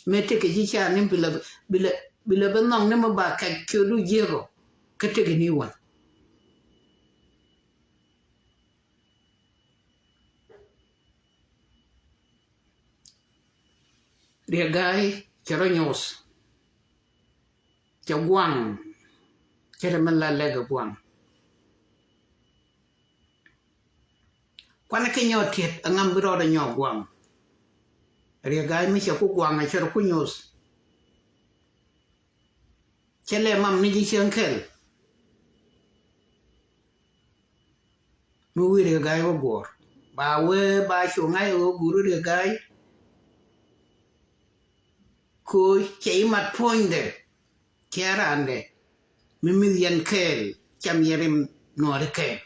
me tege ji cha ne bila ba nong ne ma ba ka chu du je go ke tege ni wa ria gai chero nyos cha gwang chere man la le ga gwang kwana ke nyo tiet angam biro da nyo gwang ria gai mi cha ku gwang a chero ku nyos chele mam ni ji chen kel mu wi ria gai wo gor ba we ba shu ngai wo guru ria gai ko chei mat poinde kerande mi yen kel cham yerim no de kel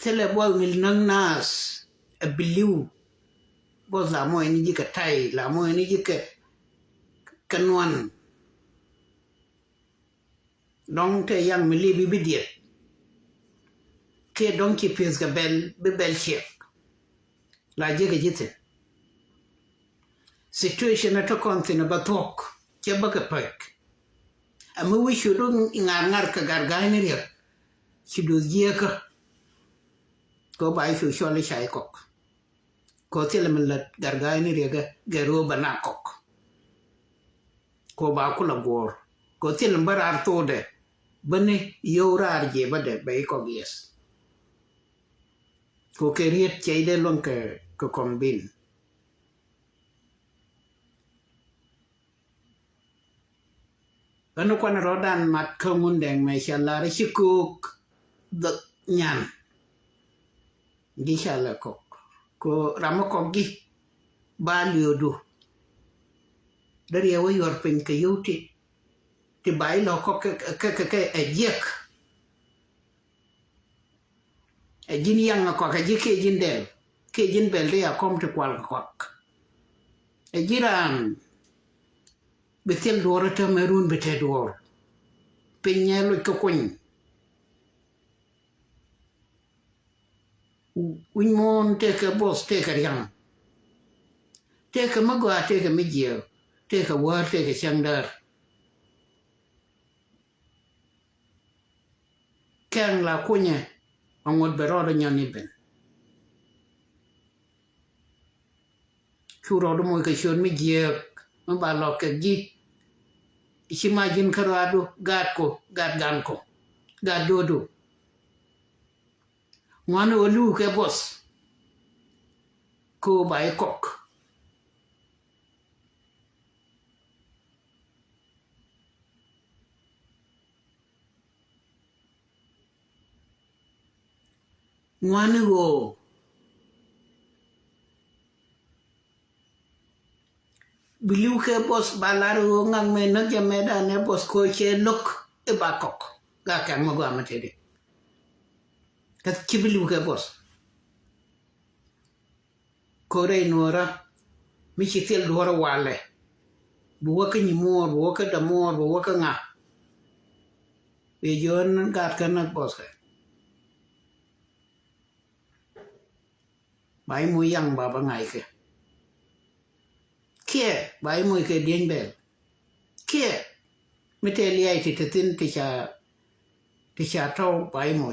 tele bol mil nang nas a biliu bo la mo ni ji ka tai la mo ni ji ka kanwan dong te yang mi li bi diet ke dong ki pes ga bel che la je ga jite situation to kontina ba tok che ba ka pak amu wi shudu ngar ka garga ni ri shudu je ka ko ba shu sho le chai kok ko tele men la garga ni ri ga ro ba na kok ko ba ku la gor ko tele mbar to de bane yo rar je ba de ba ko yes ko ke riet chei de lon ke ko kombin ano kwana rodan mat komun deng me shala re shikuk the nyan di shala kok ko ramokok gi ba liodu dari awo yor pin ke yuti ti bai lo kok ke ejek jin yang ko ka jike jin del ke jin bel de akom te kwal kok jiran betel dora ta merun bete dor penyelo ko kun mon te ka bos te ka yang te ka magwa te ka mijio te ka war te ka changdar kan la kunya angod beroro nyani ben churo do mo ka shon mijio ma ba lo ka gi ishimajin karado gad gan ko gad dodo ngwana olu ke bos ko bai kok ngwana go biliu ke bos balaro ngang me na jameda ne bos ko che lok e bakok ga kan mo ga matede ka kibiliu ke bos kore nuora mi chitel duora wale buwa ka nyimor buwa ka damor buwa ka nga e jon gat kana boske bai mu yang baba ngai ke kia bai mu ke dien bel kia mi te liai ti tin ti cha to bai mu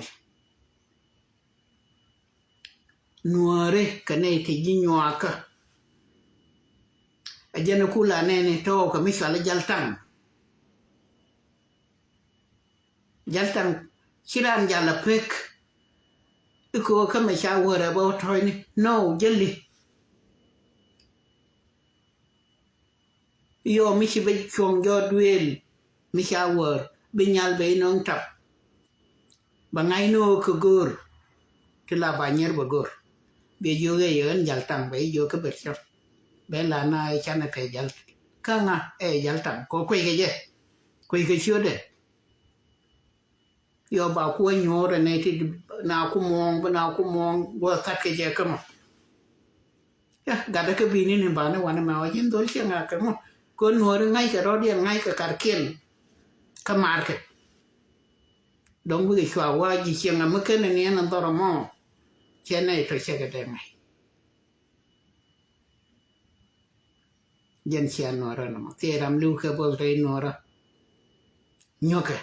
nuore kane ti jinwa ka ajana kula nene to ka mi shala jaltang chiran jala pek iko ka ma sha wora ba toy ni no jelli yo mi chi be chong jo duel mi sha wor bi nyal be non tap ba ngai no ko gur ti la ba nyer ba gur be yo ge yen jaltang be yo ka be chap be la na cha na pe jal ka nga e jaltang ko kwe ge je kwe ge chyo de yo ba ku nyore ne ti na ku mong bo tat ke je ka mo ya ga da ka bi ni ba na wa na ma wa jin dol che nga ka mo ko nuore ngai ka ro dia ngai ka kar ken ka mar ke dong bu ge chwa wa ji che nga ma ke ne ne na do ro mo che ne to che ga de ngai jen che nuora no te ram lu ka bol re nuora nyoke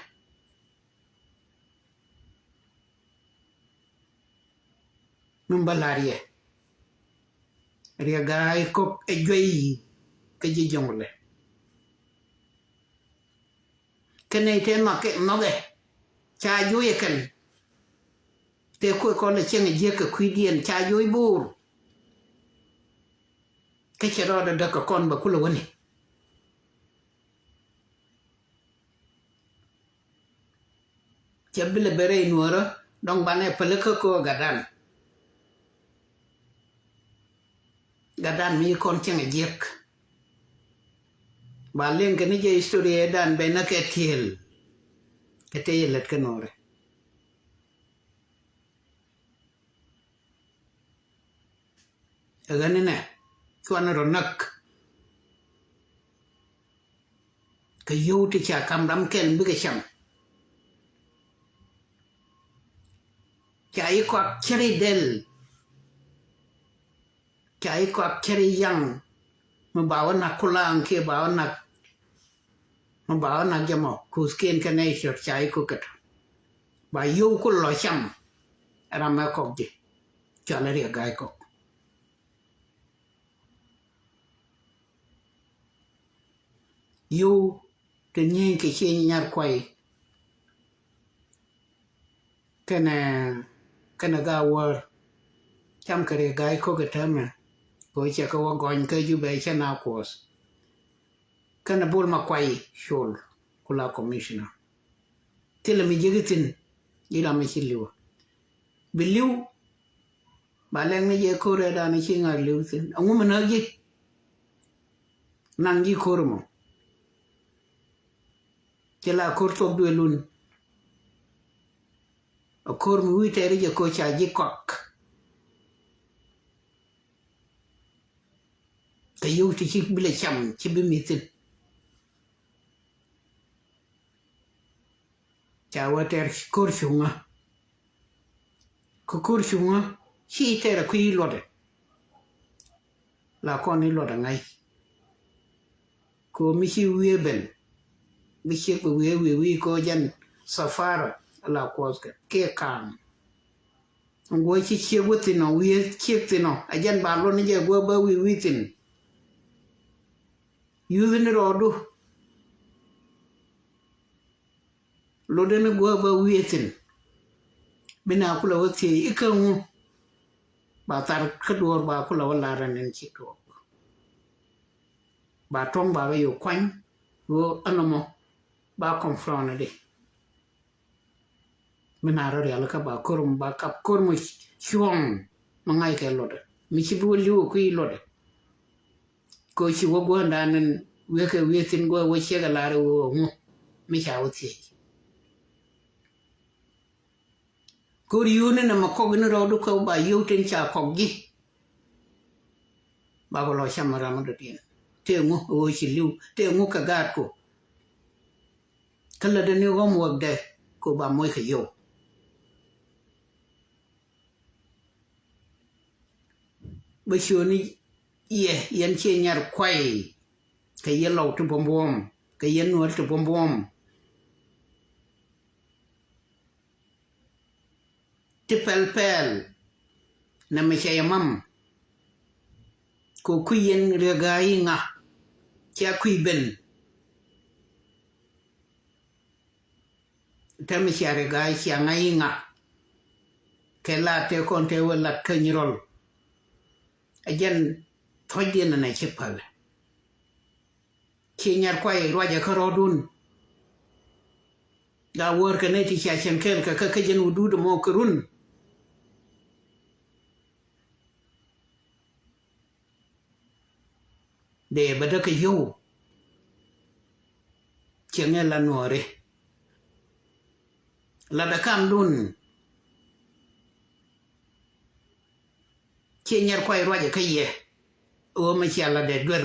numbalarie ria gai kok e joi ke ji jongle kene te ma ke no ge cha ju ye ken te ko le chen je ke kuidien cha ju bur ke chero da ka kon ba kulo woni chebile bere nuora dong bane pele ko gadan mi kon chen jek ba len ke ni je historie dan be na ke tiel ke te yelet ke nore agane ne kwana ronak ke yuti cha kam dam ken bi ke cham cha i kwa cheri del cha i kwa cheri yang ma bawa na kulang ke bawa na jamo kusken kane shot cha i ku kat ba yu ku lo cham rama ko ji cha le ri gai ko yu te nyin ke chen nyar kwai kana ga war cham kare gai ko ke tama ko che ko wa gon ke ju be cha na kos kana bol ma kwai shol kula commissioner tele mi jigitin ila mi chiliwa biliu ba leng ni je ko re da ni chinga liutin angu mana ji nang ji kormo kela korto duelun akor mi witere je ko cha ji kok ka yu ti chik bile cham chi bi mitin cha wa ter kor shunga ko kor shunga chi ter ku lode la kon ni lode ngai ko mi chi wieben mi chi ko wi ko jan safara la koska ke kan ngo chi wotino wi tino ajan ba lo ni je go ba wi tin yuzin rodu lo de na go ba wi tin bina kula wote ikanwu ba tar kador ba kula wala ranen chi to ba tom ba yo kwan wo anomo ba confront de menaro real ka ba korum ba kap kormo chuong mangai ke lode mi chi bu liu ku lode ko chi wo go ndanen we tin go wo che ga lare wo mu mi cha wuti ko riune na mako gna rodu ko ba yutin cha ko gi ba ko lo shamara mo tin te ngu o shiliu te ngu ka gat ko kala de ni gom wak de ko ba moy ka yo ba shoni ye yan che nyar kwai ka ye lo tu bom bom ka ye no tu bom bom ti pel pel na me che mam ko kuyen regai nga cha kui ben ta me che regai cha ngai nga ke la te kon te wala kanyrol ajan thoidien na che pal che nyar kwai roja karodun da wor ka ne ti cha chen kel ka jen udu do mo kurun de bada ka yo chenge la nore la da kam dun che nyar kwai roja ka ye o ma cha la de gwer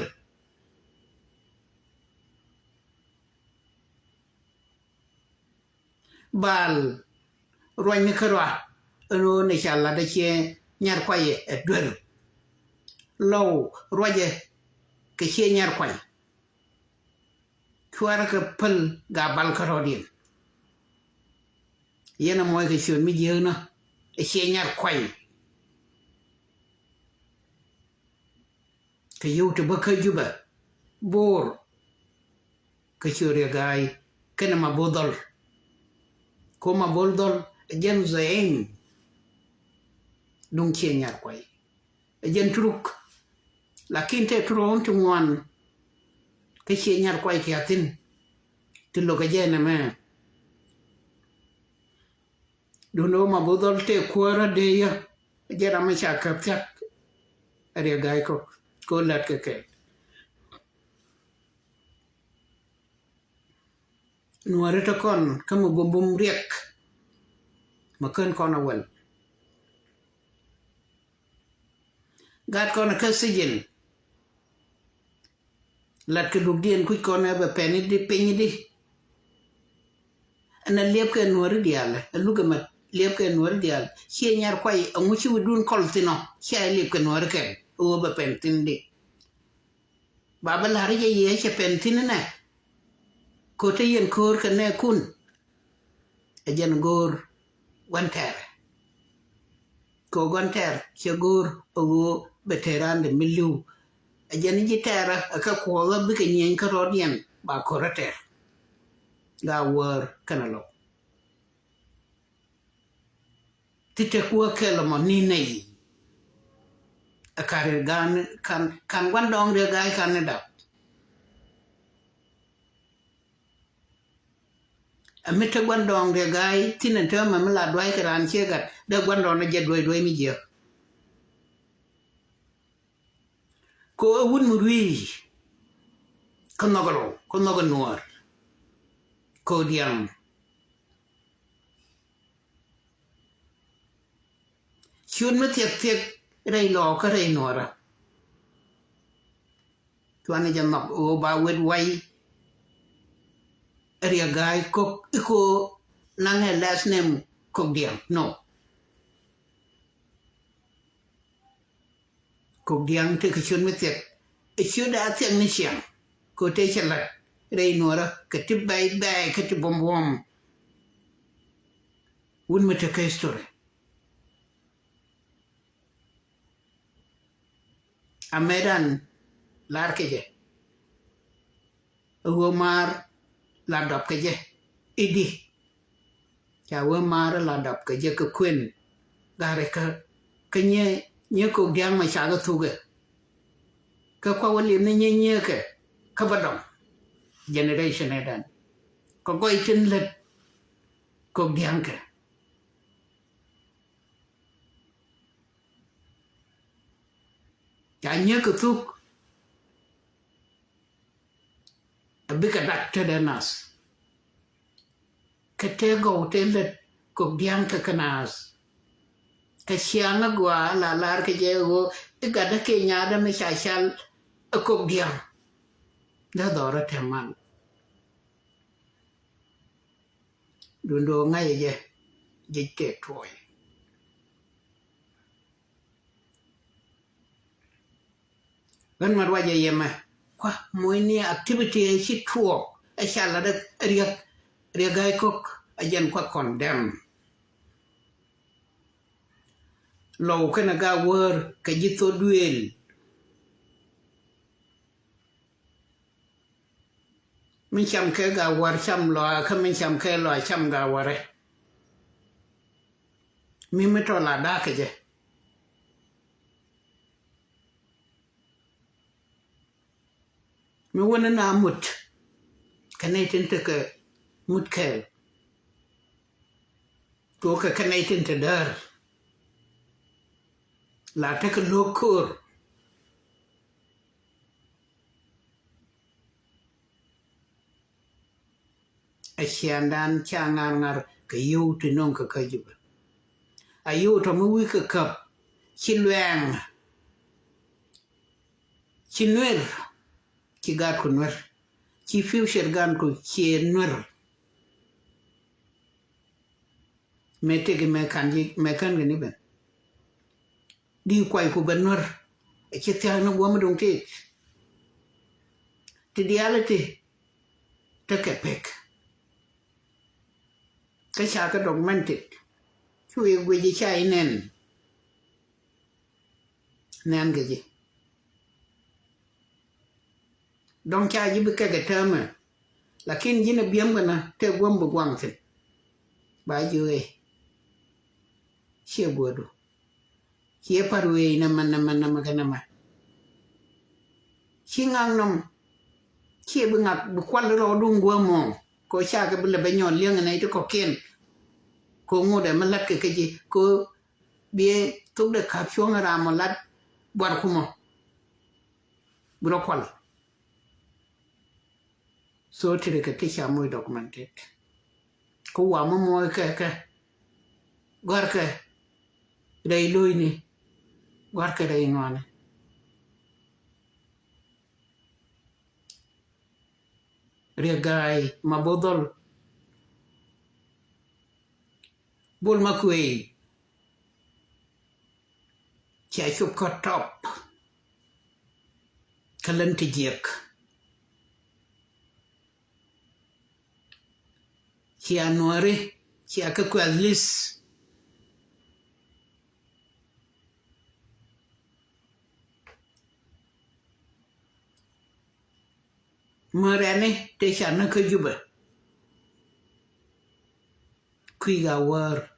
bal roñ ni karwa ro ne cha la da che nyar kwai e gwer low roja ka che nyar kwai kwara ka pal ga bal karodin yana moy ka shon mi jeuna e che nyar kwai ka yuta ba ka juba bor ka shore gai kana ma bodol ko ma bodol jen zain dun che nyar kwai jen truk lakin te tron tu wan ka che nyar kwai ki atin ti lo ka jena me duno ma bodol te kwara de ya jera ma cha ka pyak are gai ko lat ka ke nuare ta kon kama bombom riek ma kan kon awal gat kon ka sijin lat ka dubdien ku kon ba peni di penyi di ana lep ka nuare diala luga mat lep ka nuare dial che nyar kwai anguchi wudun koltino che lep ka nuare ka o ba pentin di baba lari ye che pentin na ko te yen kor ka ne kun ajan gor wanter ko wanter che gor o veteran de milu ajan ji tera ka ko ga bi ka nyen ka rodien ba ko rater ga wor kanalo tite ko kelo mo ni nei akare gan kan wandong de gai kan ne da amete gwandong de gai tinen te ma mala dwai kran chegat de gwandong na je dwai mi je ko wun murwi ko nogalo nuar ko diam chun me tek rei lo ka rei nora tuane jamak o ba wed wai area guy ko nange last name kok diang no kok diang te kishun metek ishuda atyang ni siang ko te chalat rei nora katib bai katib bom wun mete ka story amedan lar keje mar la dop keje idi cha mar la dop keje ka kwen gare ka nye ko gyang ma cha ga thuge ka kwa wali ne nye ka badong generation edan ko goi tin let ko gyang ka cha nye ka thuk abika dakta da nas ka te go te let ko gyang ka kanas ka sianga gwa la lar ke je go ga da ke nya da me shashal ko dia da dora teman dundo ngai je ke toy gan marwa je yema kwa moini activity shi tuo a shala da riya gai kok ajen kwa condemn lo kana ga wor ka jito duel min cham ke ga war cham lo ka min cham ke lo cham ga ware mi me to la da ke je mi wona na mut kanai tin te ke mut ke to ka kanai tin te dar la te ke lokur a siandan changar ke yu ti non ka ka jiba ayu to mu wi ka kap chilwang chinwer ci gat ko nwer ci future gan ko ci nwer mete ge me kan ni ben di kwai ko ben nwer e ci ta no go mo dong ti reality ta ke pek ka cha ka documented chu ye gwe ji chai nen ge ji dong cha ji be ka ga tama lakin jina biam gana te gwam bu gwang tin ba ju e che bodo che parwe na man magana ma chi ngang nom che bu ngak bu kwal ro dung gwa mo ko cha ka bu le ba nyon liang na to ko ken ko ngo de man lat ke ji ko bie tuk de kap chuang ra mo lat bar ku mo bu ro kwal so tiri ka tisha muy documented ko wa mo moy ka gor ka dai loy ni gor ka dai ngone regai mabodol bol makwe cha chup ko top kalan tijek chia nuare chia ka kwalis marane te chana ka juba kwiga war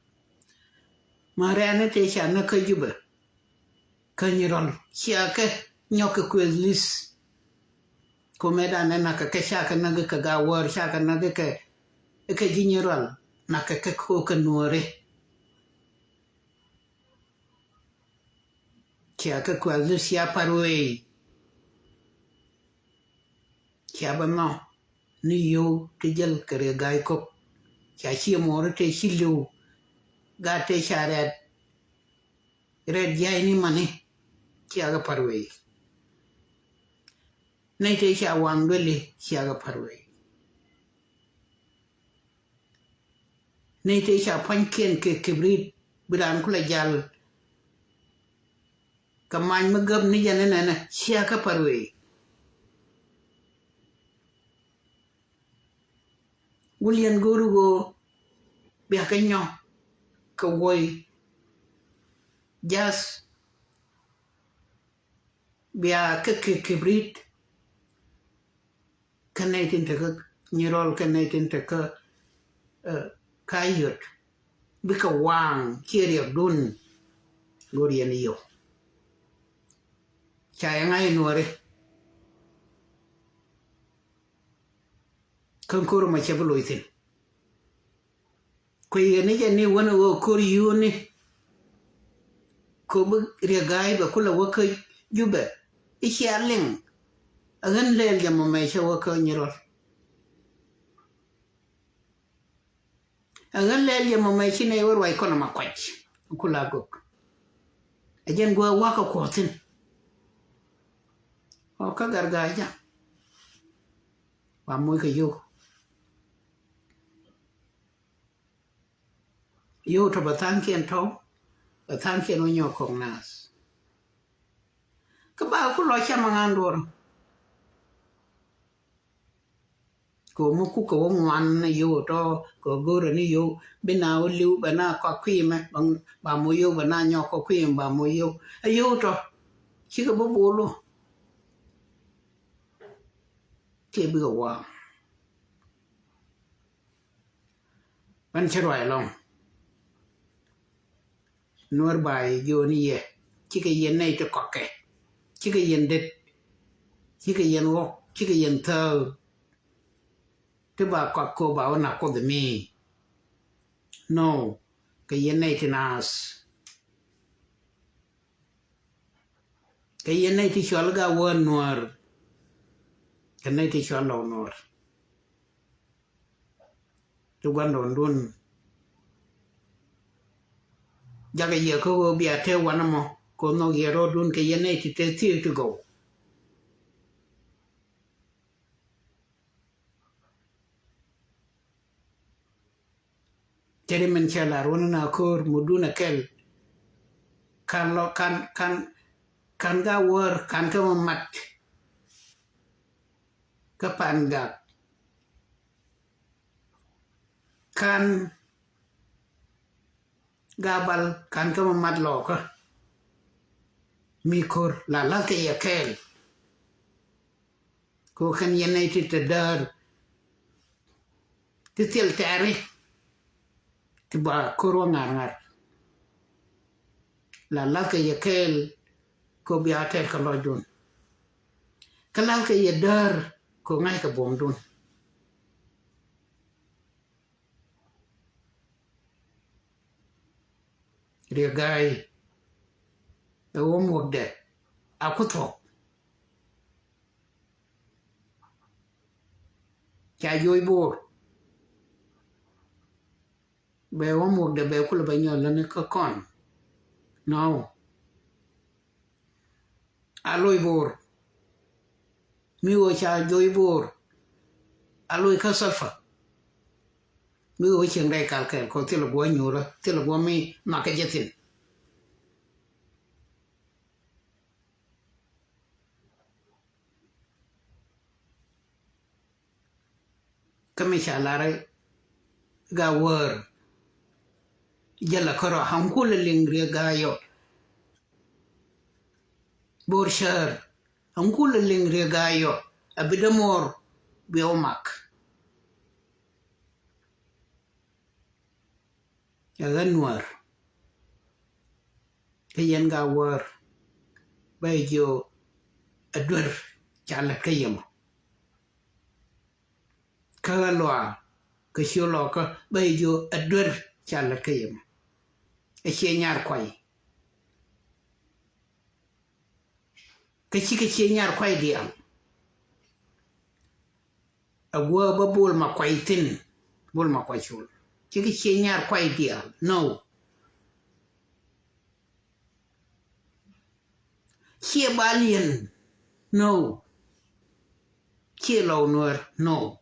marane te chana ka juba kanyirol chia ka nyoka kwalis komeda na ka shaka na ka ga war shaka na ka jinyirol na ka ko ka nuare chia ka kwalis ya parwe chia ba no ni yo te jel kare gai ko chia chi mo te shilu ga te sharet red jai ni mane chia ga parwe nei te sha wang dole chia ga parwe nei te sha pankien ke kibrit bidan kula jal kamany magab ni jana na chia ka parwe William Gorugo biakanyo ka woy jas bia ka kibrit kanaitin ta ka nyirol kanaitin ta ka kayot bika wang kiri dun gorian yo chaya ngai nuare kankoro ma chablo itin ko yene jani wana wo kori yuni ko bu regai ba kula waka juba ishi aleng agan lel jamo mai sha waka nyirol agan lel jamo mai shine war wai kono makwach kula gok ajen gua waka kotin o ka gargaja ba moy ka yo to batang kien to batang kien o nyo kong nas ka ba ku lo chama ngandor ko mu ku ko ngwan na yo to ko goro ni yo bina o liu bana ko kwi me bang ba mo yo bana nyo ko kwi ba mo yo ayo to chi ka bo lo ke bi ga wa ban chirwai long nuor bai yo ni ye chi ka yen nei to ko ke chi ka yen det chi ka yen wo chi ka yen thơ tức bà quạt cô bảo là cô de mi no cái yên này thì nas cái yên này thì cho ga won nuor cái này thì cho lâu nuor tu quan đồn đun giờ cái giờ cô bia theo quan mà cô nó giờ rồi đun cái yên này thì tiêu to go jadi mencela rona akur muduna kel kan lo kan ga wor kan ka mat ka panga kan gabal kan ka mat lo ka mi kor la ke ya kel ko kan yenai ti tadar ti tel tari ti ba koro ngar la ke ya kel ko biate ka lo dun kala ke ya dar ko ngai ka bom dun ria gai e wo mo de akuto cha yoy bor be wo mo de be kula ba nyol ne ka kon no aloy bor mi wo cha yoy bor aloy ka salfa mi wo cheng dai kal kel ko tilo go nyura tilo go mi ma ka jetin kami shalare ga wor jala koro hankul lingri ga yo borshar hankul lingri ga yo abidamor biomak ya ganwar kayan ga wor bayjo adwar chala kayamo kalwa ka sholo ka bayjo adwar chala kayamo e chenyar kwai ka chenyar kwai diam agwa babul ma kwai tin bul ma kwai chul chiki chenyar kwai diam no che balien no che lo nuer no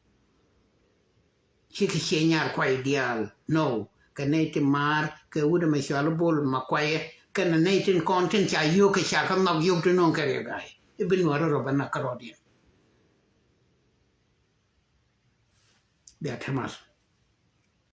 chiki chenyar kwai dial no ka neti mar ka wuda ma shalo bol ma kwai ka na netin content cha yo ka cha ka nok yo to non ka gai ibn wara roba na karodi be atamas